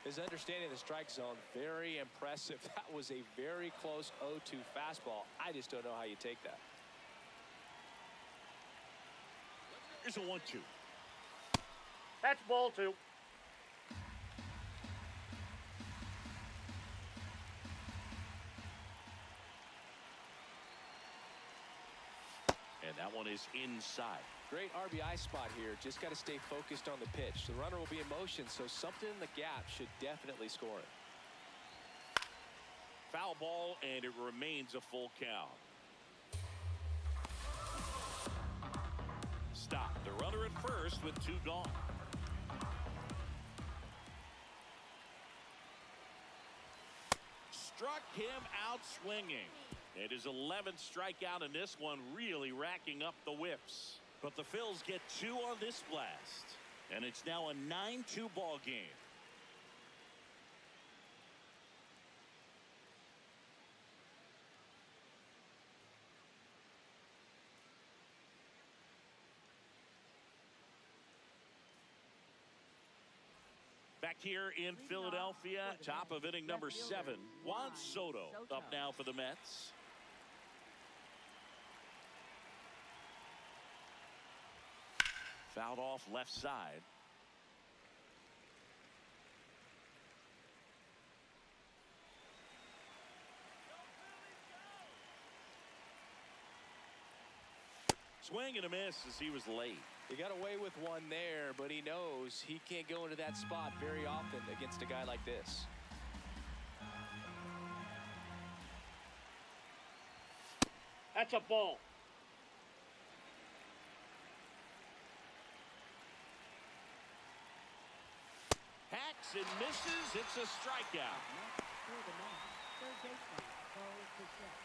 His understanding of the strike zone, very impressive. That was a very close 0-2 fastball. I just don't know how you take that. Here's a 1-2. That's ball 2. And that one is inside. Great RBI spot here. Just got to stay focused on the pitch. The runner will be in motion, so something in the gap should definitely score it. Foul ball, and it remains a full count. Stop. The runner at first with 2 gone. Struck him out swinging. It is 11th strikeout in this one, really racking up the whips. But the Phils get 2 on this blast, and it's now a 9-2 ball game. Back here in Philadelphia, top of inning number 7, Juan Soto up now for the Mets. Fouled off left side. Swing and a miss as he was late. He got away with one there, but he knows he can't go into that spot very often against a guy like this. That's a ball. Hacks and misses. It's a strikeout. Next for the Mets, third baseman, Bo Bichette.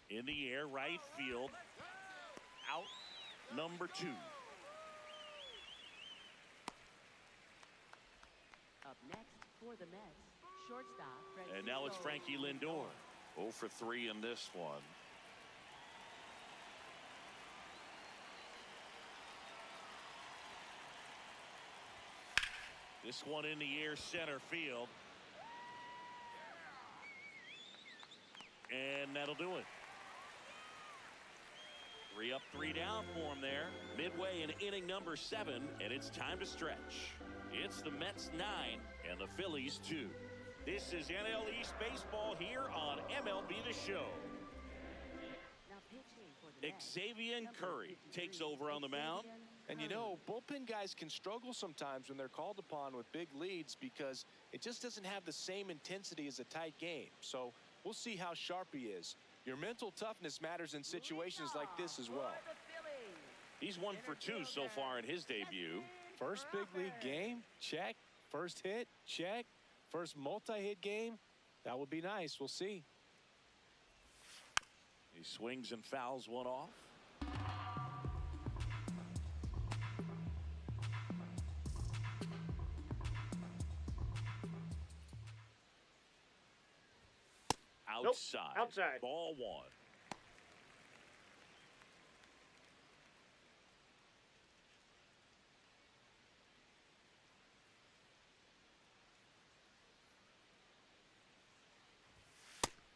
In the air, right field. Out number 2. Up next for the Mets, shortstop Fred. And now it's Frankie Lindor. 0 for 3 in this one. This one in the air, center field. And that'll do it. 3 up, 3 down for him there. Midway in inning number 7, and it's time to stretch. It's the Mets 9 and the Phillies 2. This is NL East baseball here on MLB The Show. Now pitching for the Mets, Xavier number Curry 53, takes over on the mound. And you know, bullpen guys can struggle sometimes when they're called upon with big leads because it just doesn't have the same intensity as a tight game. So we'll see how sharp he is. Your mental toughness matters in situations like this as well. He's 1 for 2 so far in his debut. First big league game, check. First hit, check. First multi-hit game, that would be nice. We'll see. He swings and fouls one off. Outside. Nope. Outside. Ball 1.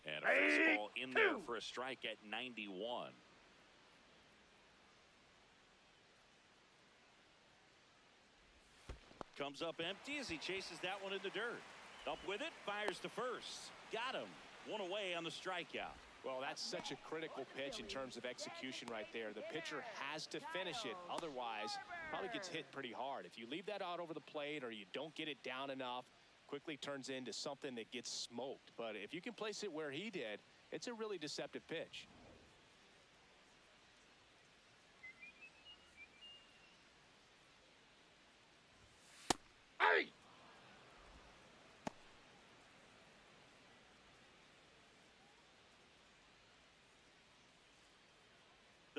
And a fastball in there for a strike at 91. Comes up empty as he chases that one in the dirt. Up with it, fires to first. Got him. 1 away on the strikeout. Well, that's such a critical pitch in terms of execution right there. The pitcher has to finish it. Otherwise, probably gets hit pretty hard. If you leave that out over the plate or you don't get it down enough, quickly turns into something that gets smoked. But if you can place it where he did, it's a really deceptive pitch.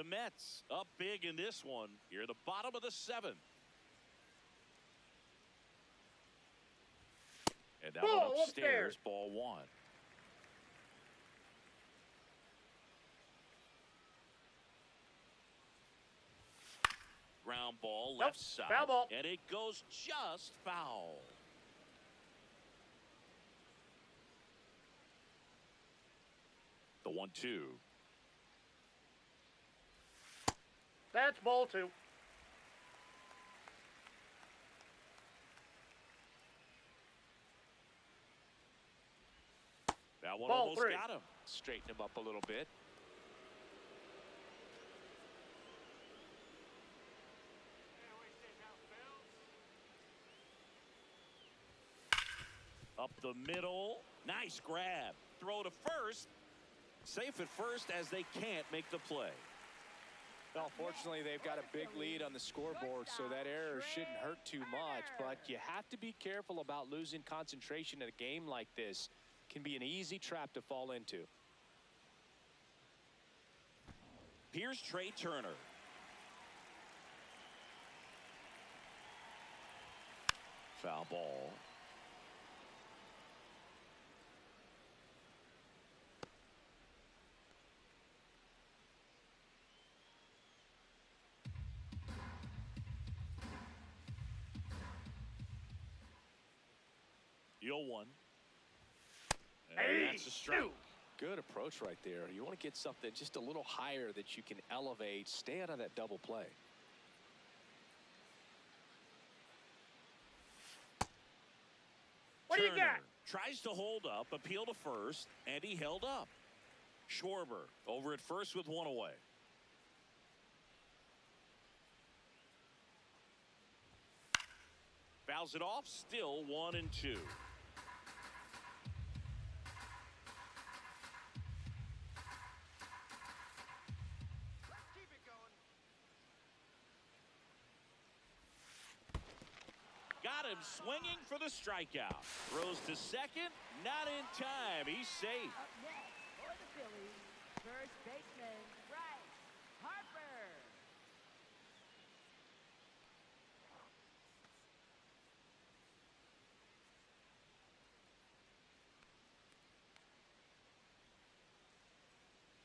The Mets up big in this one. Here, the bottom of the 7th. And that one upstairs, ball 1. Ground ball, left side. Foul ball. And it goes just foul. The 1-2. That's ball 2. That one Ball almost 3. got him. Straighten him up a little bit. Up the middle. Nice grab. Throw to first. Safe at first as they can't make the play. Well, fortunately, they've got a big lead on the scoreboard, so that error shouldn't hurt too much. But you have to be careful about losing concentration in a game like this. It can be an easy trap to fall into. Here's Trey Turner. Foul ball. The 0-1. And that's a strike. Good approach right there. You want to get something just a little higher that you can elevate. Stay out of that double play. What do you got? Tries to hold up, appeal to first, and he held up. Schwarber over at first with 1 away. Fouls it off, still 1-2. Got him swinging for the strikeout. Throws to second, not in time. He's safe. Up next for the Phillies, first baseman Bryce Harper.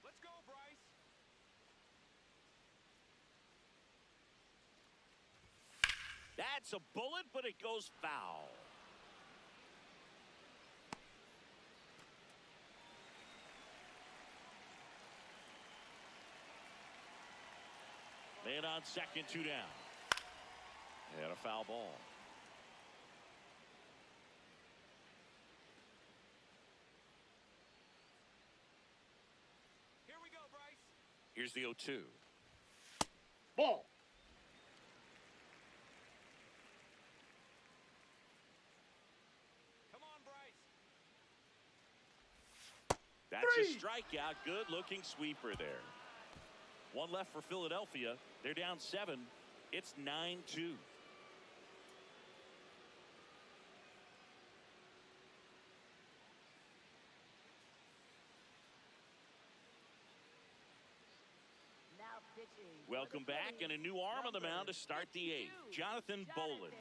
Let's go, Bryce. That's a bullet, but it goes foul. Man on second, 2 down. And a foul ball. Here we go, Bryce. Here's the 0-2. Ball. Come on, Bryce. That's a strikeout. Good looking sweeper there. 1 left for Philadelphia. They're down 7. It's 9-2. Now pitching. Welcome back, and a new arm on the mound to start the 8th. Jonathan Bolin.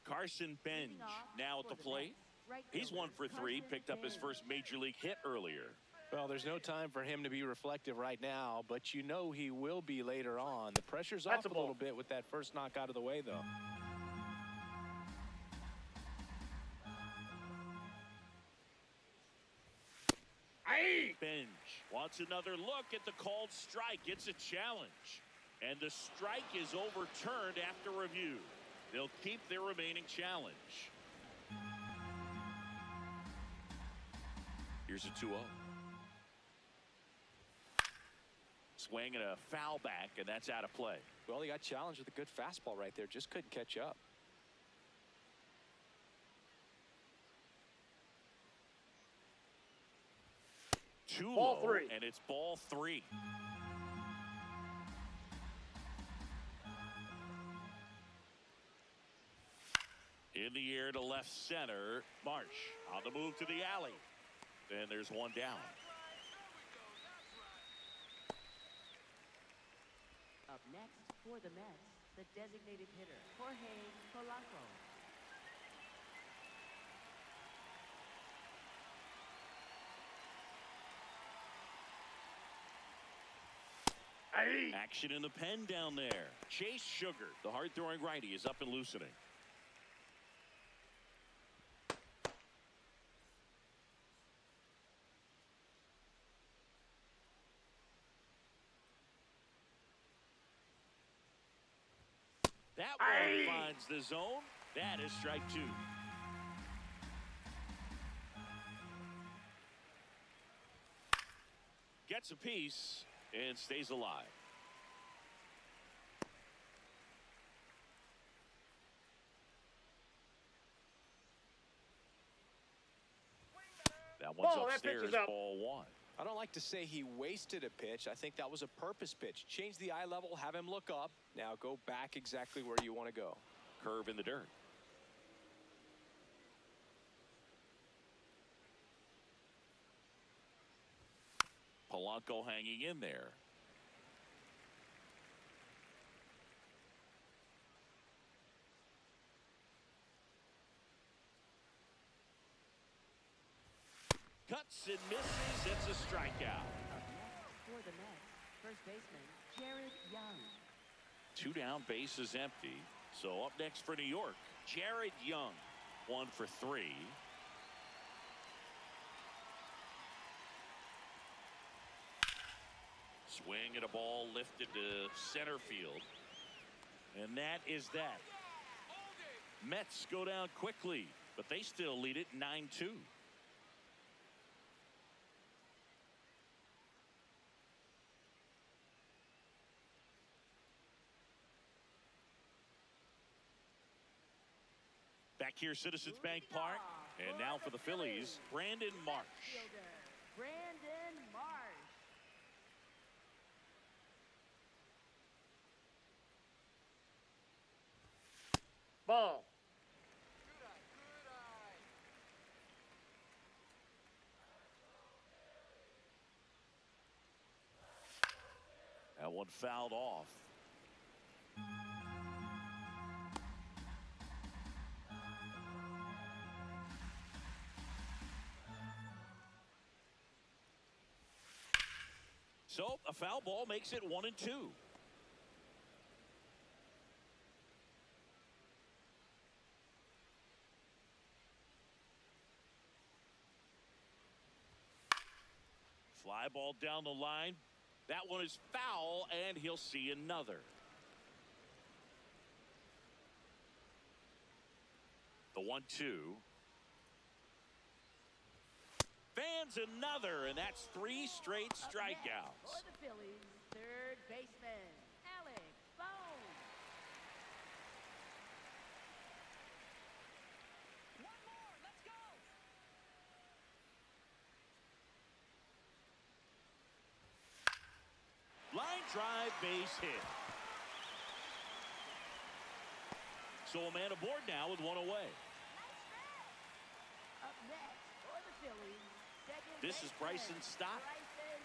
Carson Benj now at the plate. He's 1 for 3, picked up his first major league hit earlier. Well, there's no time for him to be reflective right now, but you know he will be later on. The pressure's off a little bit with that first knock out of the way, though. Benj wants another look at the called strike. It's a challenge. And the strike is overturned after review. They'll keep their remaining challenge. Here's a 2-0. Swing and a foul back, and that's out of play. Well, he got challenged with a good fastball right there. Just couldn't catch up. Ball 3. And it's ball 3. In the air to left center. Marsh on the move to the alley. And there's one down. Up next for the Mets, the designated hitter, Jorge Polanco. Hey. Action in the pen down there. Chase Sugar, the hard-throwing righty, is up and loosening. That one finds the zone. That is strike two. Gets a piece and stays alive. That one's Ball, that pitch upstairs, is up. ball one. I don't like to say he wasted a pitch. I think that was a purpose pitch. Change the eye level, have him look up. Now go back exactly where you want to go. Curve in the dirt. Polanco hanging in there. Cuts and misses. It's a strikeout. Up next for the Mets, first baseman, Jared Young. Two down, bases empty. So up next for New York, Jared Young. 1 for 3. Swing at a ball lifted to center field. And that is that. Mets go down quickly, but they still lead it 9-2. Back here, Citizens Bank Park. And now for the Phillies, Brandon Marsh. Fielder, Brandon Marsh. Ball. That one fouled off. So a foul ball makes it 1-2. Fly ball down the line. That one is foul, and he'll see another. The 1-2. Fans another, and that's 3 straight strikeouts. For the Phillies, third baseman, Alex Bone. One more. Let's go. Line drive, base hit. So a man aboard now with one away. Up next for the Phillies, second This is baseman, Bryson Stott. Bryson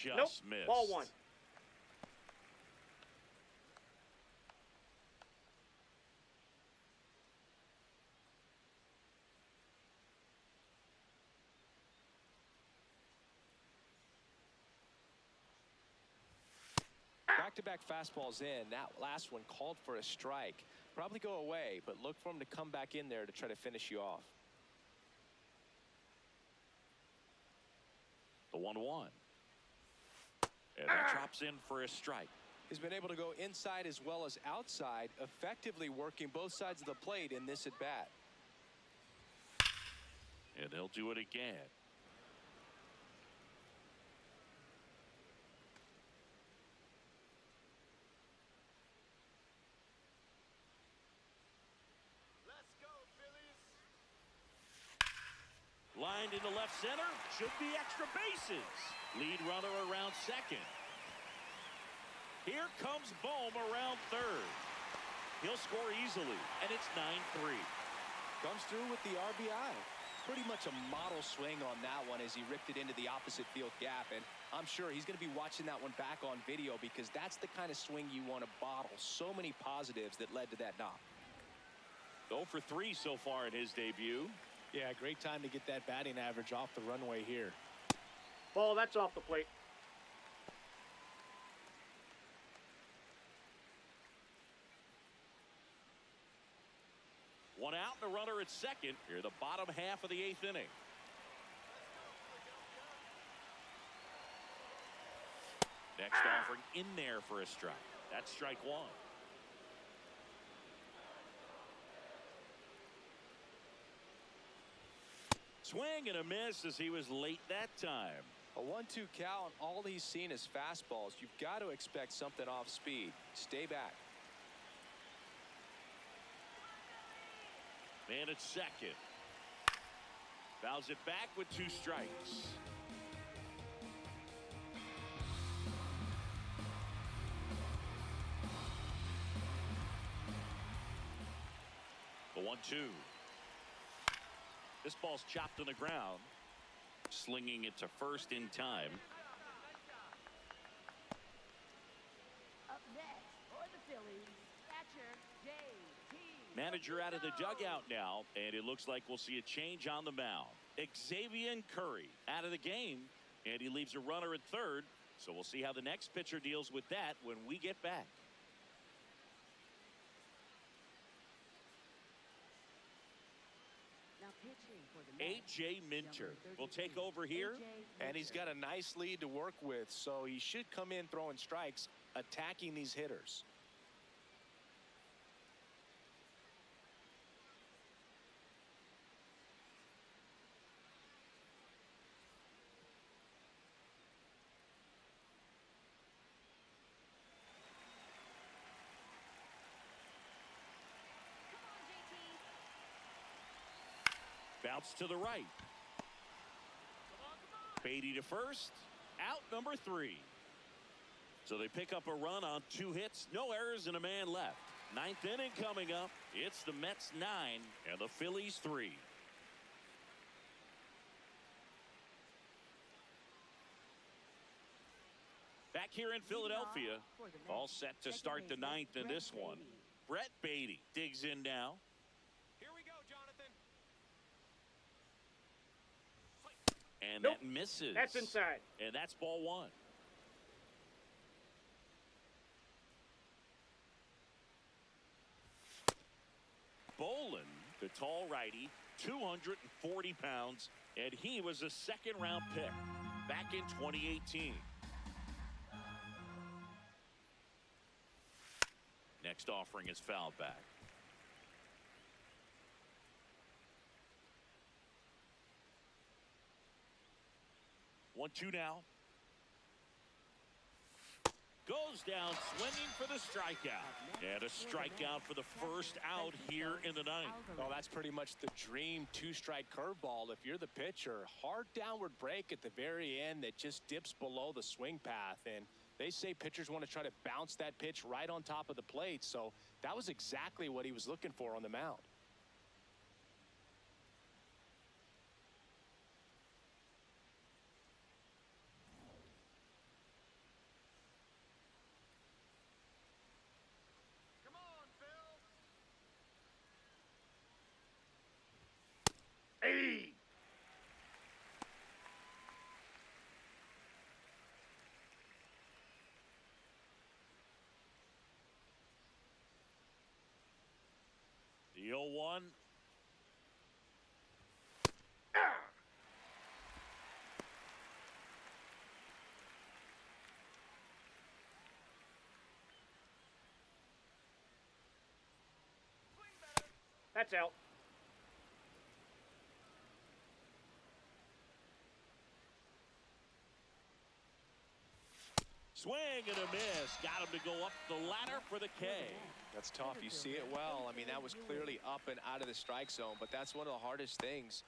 Stott. Just missed. Ball one. Back-to-back fastballs in. That last one called for a strike. Probably go away, but look for him to come back in there to try to finish you off. The 1-1. And that drops in for a strike. He's been able to go inside as well as outside, effectively working both sides of the plate in this at-bat. And they'll do it again. Let's go, Phillies. Lined into left center. Should be extra bases. Lead runner around second. Here comes Bohm around third. He'll score easily, and it's 9-3. Comes through with the RBI. Pretty much a model swing on that one as he ripped it into the opposite field gap. And I'm sure he's going to be watching that one back on video because that's the kind of swing you want to bottle. So many positives that led to that knock. 0 for 3 so far in his debut. Yeah, great time to get that batting average off the runway here. Ball, that's off the plate. One out and a runner at second. Here the bottom half of the 8th inning. Next offering in there for a strike. That's strike one. Swing and a miss as he was late that time. A 1-2 count, all he's seen is fastballs. You've got to expect something off speed. Stay back. Man at second. Fouls it back with 2 strikes. The 1-2. This ball's chopped on the ground. Slinging it to first in time. Up next for the Phillies, catcher J.T. Manager out of the dugout now, and it looks like we'll see a change on the mound. Xavier Curry out of the game, and he leaves a runner at third. So we'll see how the next pitcher deals with that when we get back. Now pitching for the Mets, A.J. Minter will take over here. And he's got a nice lead to work with, so he should come in throwing strikes, attacking these hitters. Bounce to the right. Beatty to first. Out number 3. So they pick up a run on 2 hits. No errors and a man left. 9th inning coming up. It's the Mets 9 and the Phillies 3. Back here in Philadelphia. All set to start the 9th in this one. Brett Beatty digs in now. Here we go, Jonathan. And Nope. that misses. That's inside. And that's ball 1. Bolin, the tall righty, 240 pounds, and he was a second-round pick back in 2018. Next offering is fouled back. 1-2 now. Goes down swinging for the strikeout. And a strikeout for the first out here in the 9th. Well, that's pretty much the dream 2-strike curveball if you're the pitcher. Hard downward break at the very end that just dips below the swing path. And they say pitchers want to try to bounce that pitch right on top of the plate. So that was exactly what he was looking for on the mound. Come on, Phil. Hey! The 0-1. That's out. Swing and a miss. Got him to go up the ladder for the K. That's tough. You see it well. I mean, that was clearly up and out of the strike zone, but that's one of the hardest things.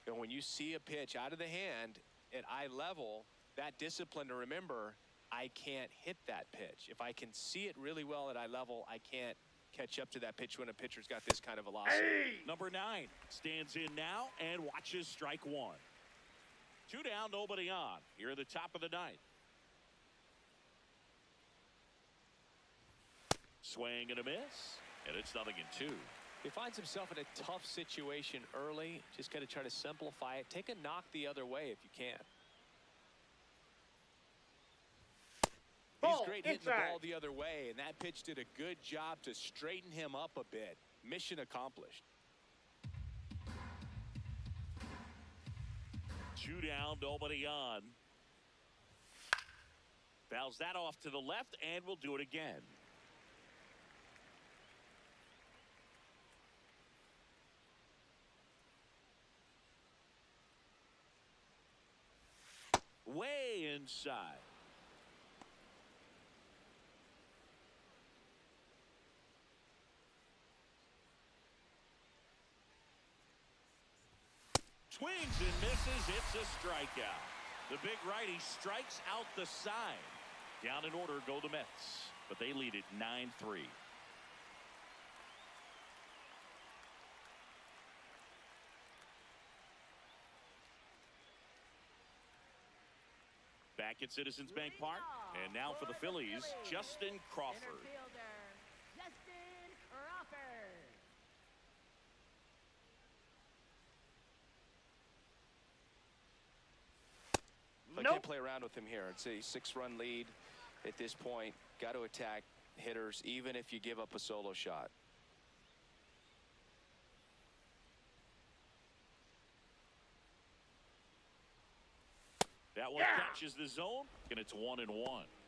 You know, when you see a pitch out of the hand at eye level, that discipline to remember, I can't hit that pitch. If I can see it really well at eye level, I can't catch up to that pitch when a pitcher's got this kind of velocity. Hey! Number 9 stands in now and watches strike 1. 2 down, nobody on. Here in the top of the 9th. Swing and a miss, and it's 0-2. He finds himself in a tough situation early. Just got to try to simplify it. Take a knock the other way if you can. Ball, He's great hitting the inside. ball the other way, and that pitch did a good job to straighten him up a bit. Mission accomplished. 2 down, nobody on. Fouls that off to the left, and we'll do it again. Way inside. Swings and misses. It's a strikeout. The big righty strikes out the side. Down in order go the Mets, but they lead it 9-3. Back at Citizens Bank Park, and now for the Phillies, Justin Crawford. Center fielder, Justin Crawford. I Nope. can't play around with him here. It's a 6-run lead at this point. Got to attack hitters, even if you give up a solo shot. That one catches the zone, and it's 1-1.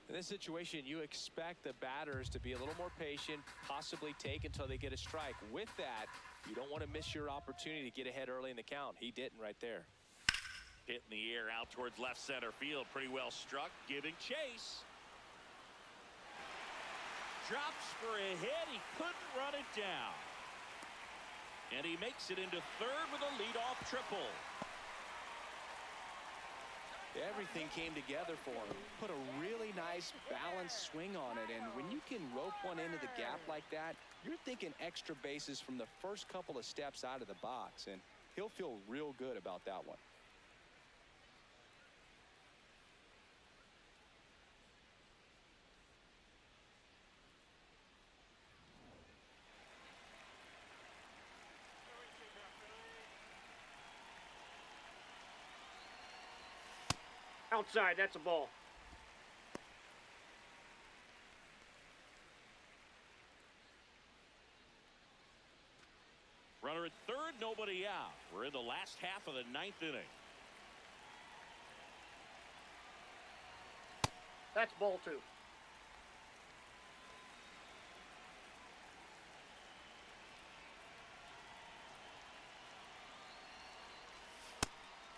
In this situation, you expect the batters to be a little more patient, possibly take until they get a strike. With that, you don't want to miss your opportunity to get ahead early in the count. He didn't right there. Hit in the air out towards left center field. Pretty well struck, giving chase. Drops for a hit. He couldn't run it down. And he makes it into third with a leadoff triple. Everything came together for him. Put a really nice balanced swing on it, and when you can rope one into the gap like that, you're thinking extra bases from the first couple of steps out of the box, and he'll feel real good about that one. Outside, that's a ball. Runner at third, nobody out. We're in the last half of the 9th inning. That's ball 2.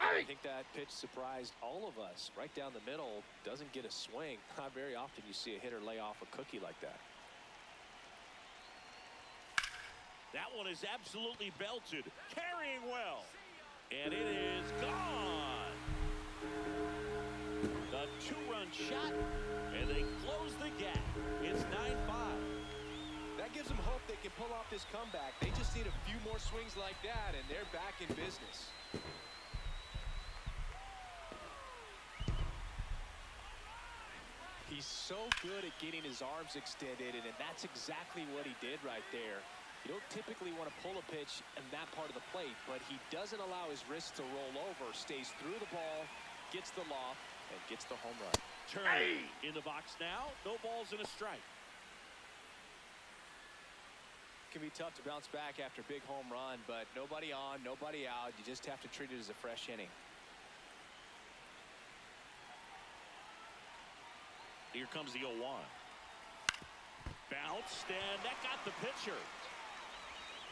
I think that pitch surprised all of us. Right down the middle, doesn't get a swing. Not very often you see a hitter lay off a cookie like that. That one is absolutely belted, carrying well, and it is gone. The 2-run shot, and they close the gap. It's 9-5. That gives them hope they can pull off this comeback. They just need a few more swings like that, and they're back in business. He's so good at getting his arms extended, and that's exactly what he did right there. You don't typically want to pull a pitch in that part of the plate, but he doesn't allow his wrist to roll over, stays through the ball, gets the loft, and gets the home run. Turner in the box now. No balls and a strike. Can be tough to bounce back after a big home run, but nobody on, nobody out. You just have to treat it as a fresh inning. Here comes the 0-1. Bounced, and that got the pitcher.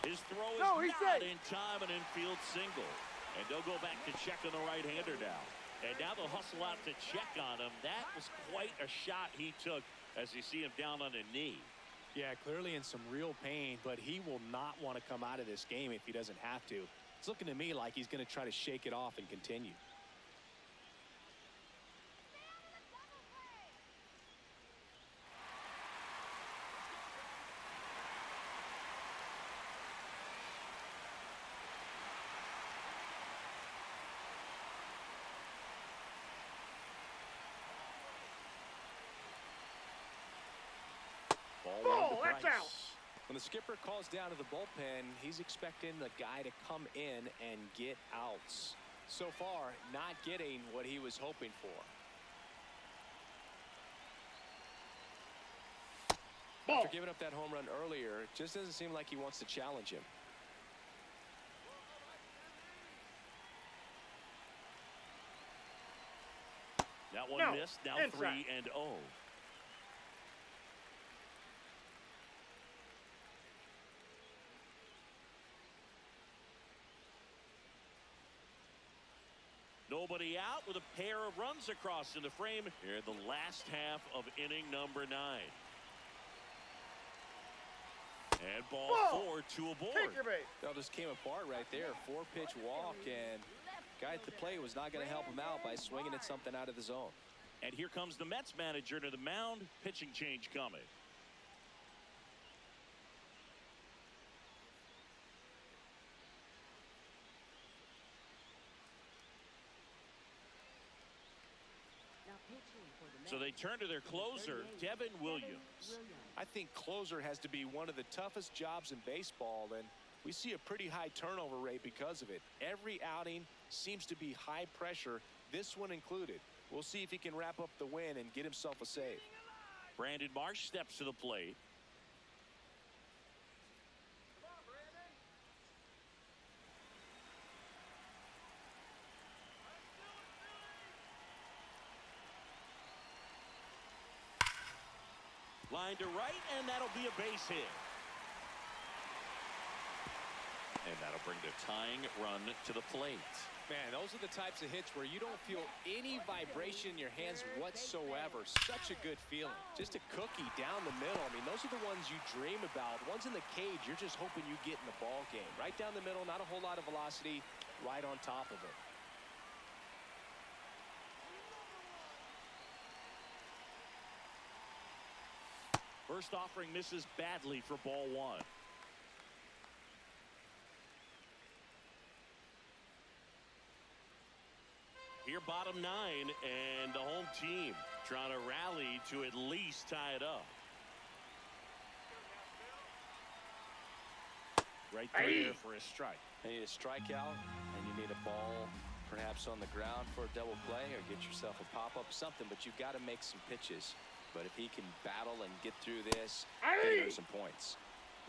His throw is not in time, an infield single. And they'll go back to check on the right-hander now. And now they'll hustle out to check on him. That was quite a shot he took as you see him down on a knee. Yeah, clearly in some real pain, but he will not want to come out of this game if he doesn't have to. It's looking to me like he's going to try to shake it off and continue. When the skipper calls down to the bullpen, he's expecting the guy to come in and get outs. So far, not getting what he was hoping for. Ball. After giving up that home run earlier, it just doesn't seem like he wants to challenge him. That one No. missed. Now Inside. 3-0. Nobody out with a pair of runs across in the frame here in the last half of inning number 9. And ball 4, 2 aboard. Take your bait. That just came apart right there. 4-pitch walk, and guy at the plate was not going to help him out by swinging at something out of the zone. And here comes the Mets manager to the mound. Pitching change coming. Now pitching for the Mets. So they turn to their closer, Devin Williams. I think closer has to be one of the toughest jobs in baseball, and we see a pretty high turnover rate because of it. Every outing seems to be high pressure, this one included. We'll see if he can wrap up the win and get himself a save. Brandon Marsh steps to the plate. Line to right, and that'll be a base hit. And that'll bring the tying run to the plate. Man, those are the types of hits where you don't feel any vibration in your hands whatsoever. Such a good feeling. Just a cookie down the middle. I mean, those are the ones you dream about. Ones in the cage, you're just hoping you get in the ball game. Right down the middle, not a whole lot of velocity, right on top of it. First offering misses badly for ball 1. Here bottom 9, and the home team trying to rally to at least tie it up. Right there for a strike. You need a strikeout, and you need a ball perhaps on the ground for a double play or get yourself a pop-up, something, but you've got to make some pitches. But if he can battle and get through this, he'll earn some points.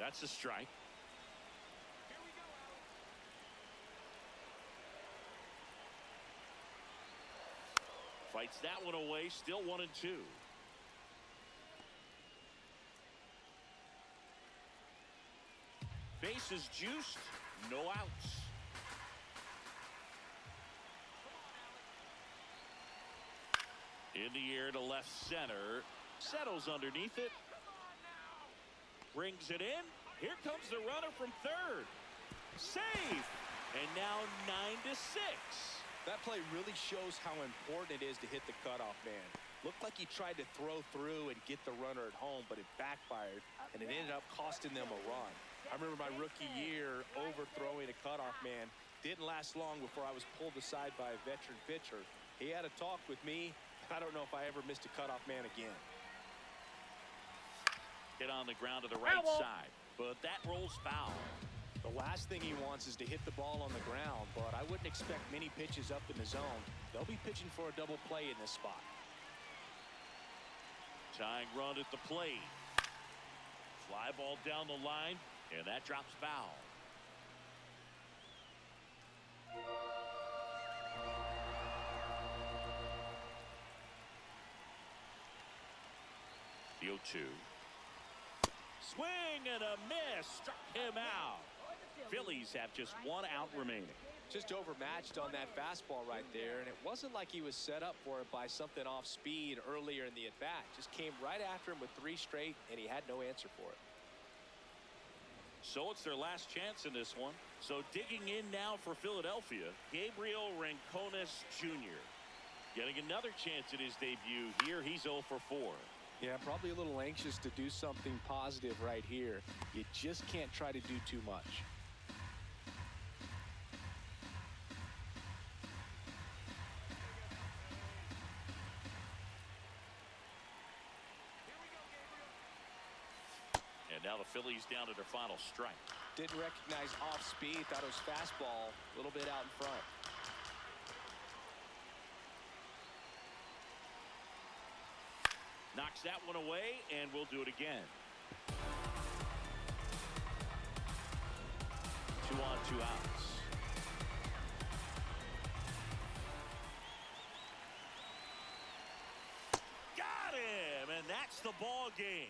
That's a strike. Fights that one away, still 1-2. Bases juiced, no outs. In the air to left center. Settles underneath it. Brings it in. Here comes the runner from third. Safe. And now 9-6. That play really shows how important it is to hit the cutoff man. Looked like he tried to throw through and get the runner at home, but it backfired, and it ended up costing them a run. I remember my rookie year overthrowing a cutoff man. Didn't last long before I was pulled aside by a veteran pitcher. He had a talk with me. I don't know if I ever missed a cutoff man again. Hit on the ground to the right side, but that rolls foul. The last thing he wants is to hit the ball on the ground, but I wouldn't expect many pitches up in the zone. They'll be pitching for a double play in this spot. Tying run at the plate. Fly ball down the line, and that drops foul. The 0-2. Swing and a miss. Struck him out. Phillies have just 1 out remaining. Just overmatched on that fastball right there, and it wasn't like he was set up for it by something off speed earlier in the at-bat. Just came right after him with 3 straight, and he had no answer for it. So it's their last chance in this one. So digging in now for Philadelphia, Gabriel Rincones Jr. Getting another chance at his debut here. He's 0 for 4. Yeah, probably a little anxious to do something positive right here. You just can't try to do too much. And And now the Phillies down to their final strike. Didn't recognize off speed. Thought it was fastball. A little bit out in front. Knocks that one away, and we'll do it again. 2 on, 2 outs. Got him, and that's the ball game.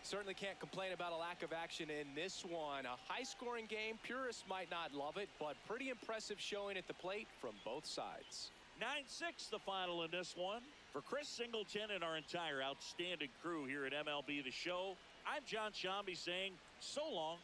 Certainly can't complain about a lack of action in this one. A high-scoring game. Purists might not love it, but pretty impressive showing at the plate from both sides. 9-6 the final in this one. For Chris Singleton and our entire outstanding crew here at MLB The Show, I'm John Shambi saying so long.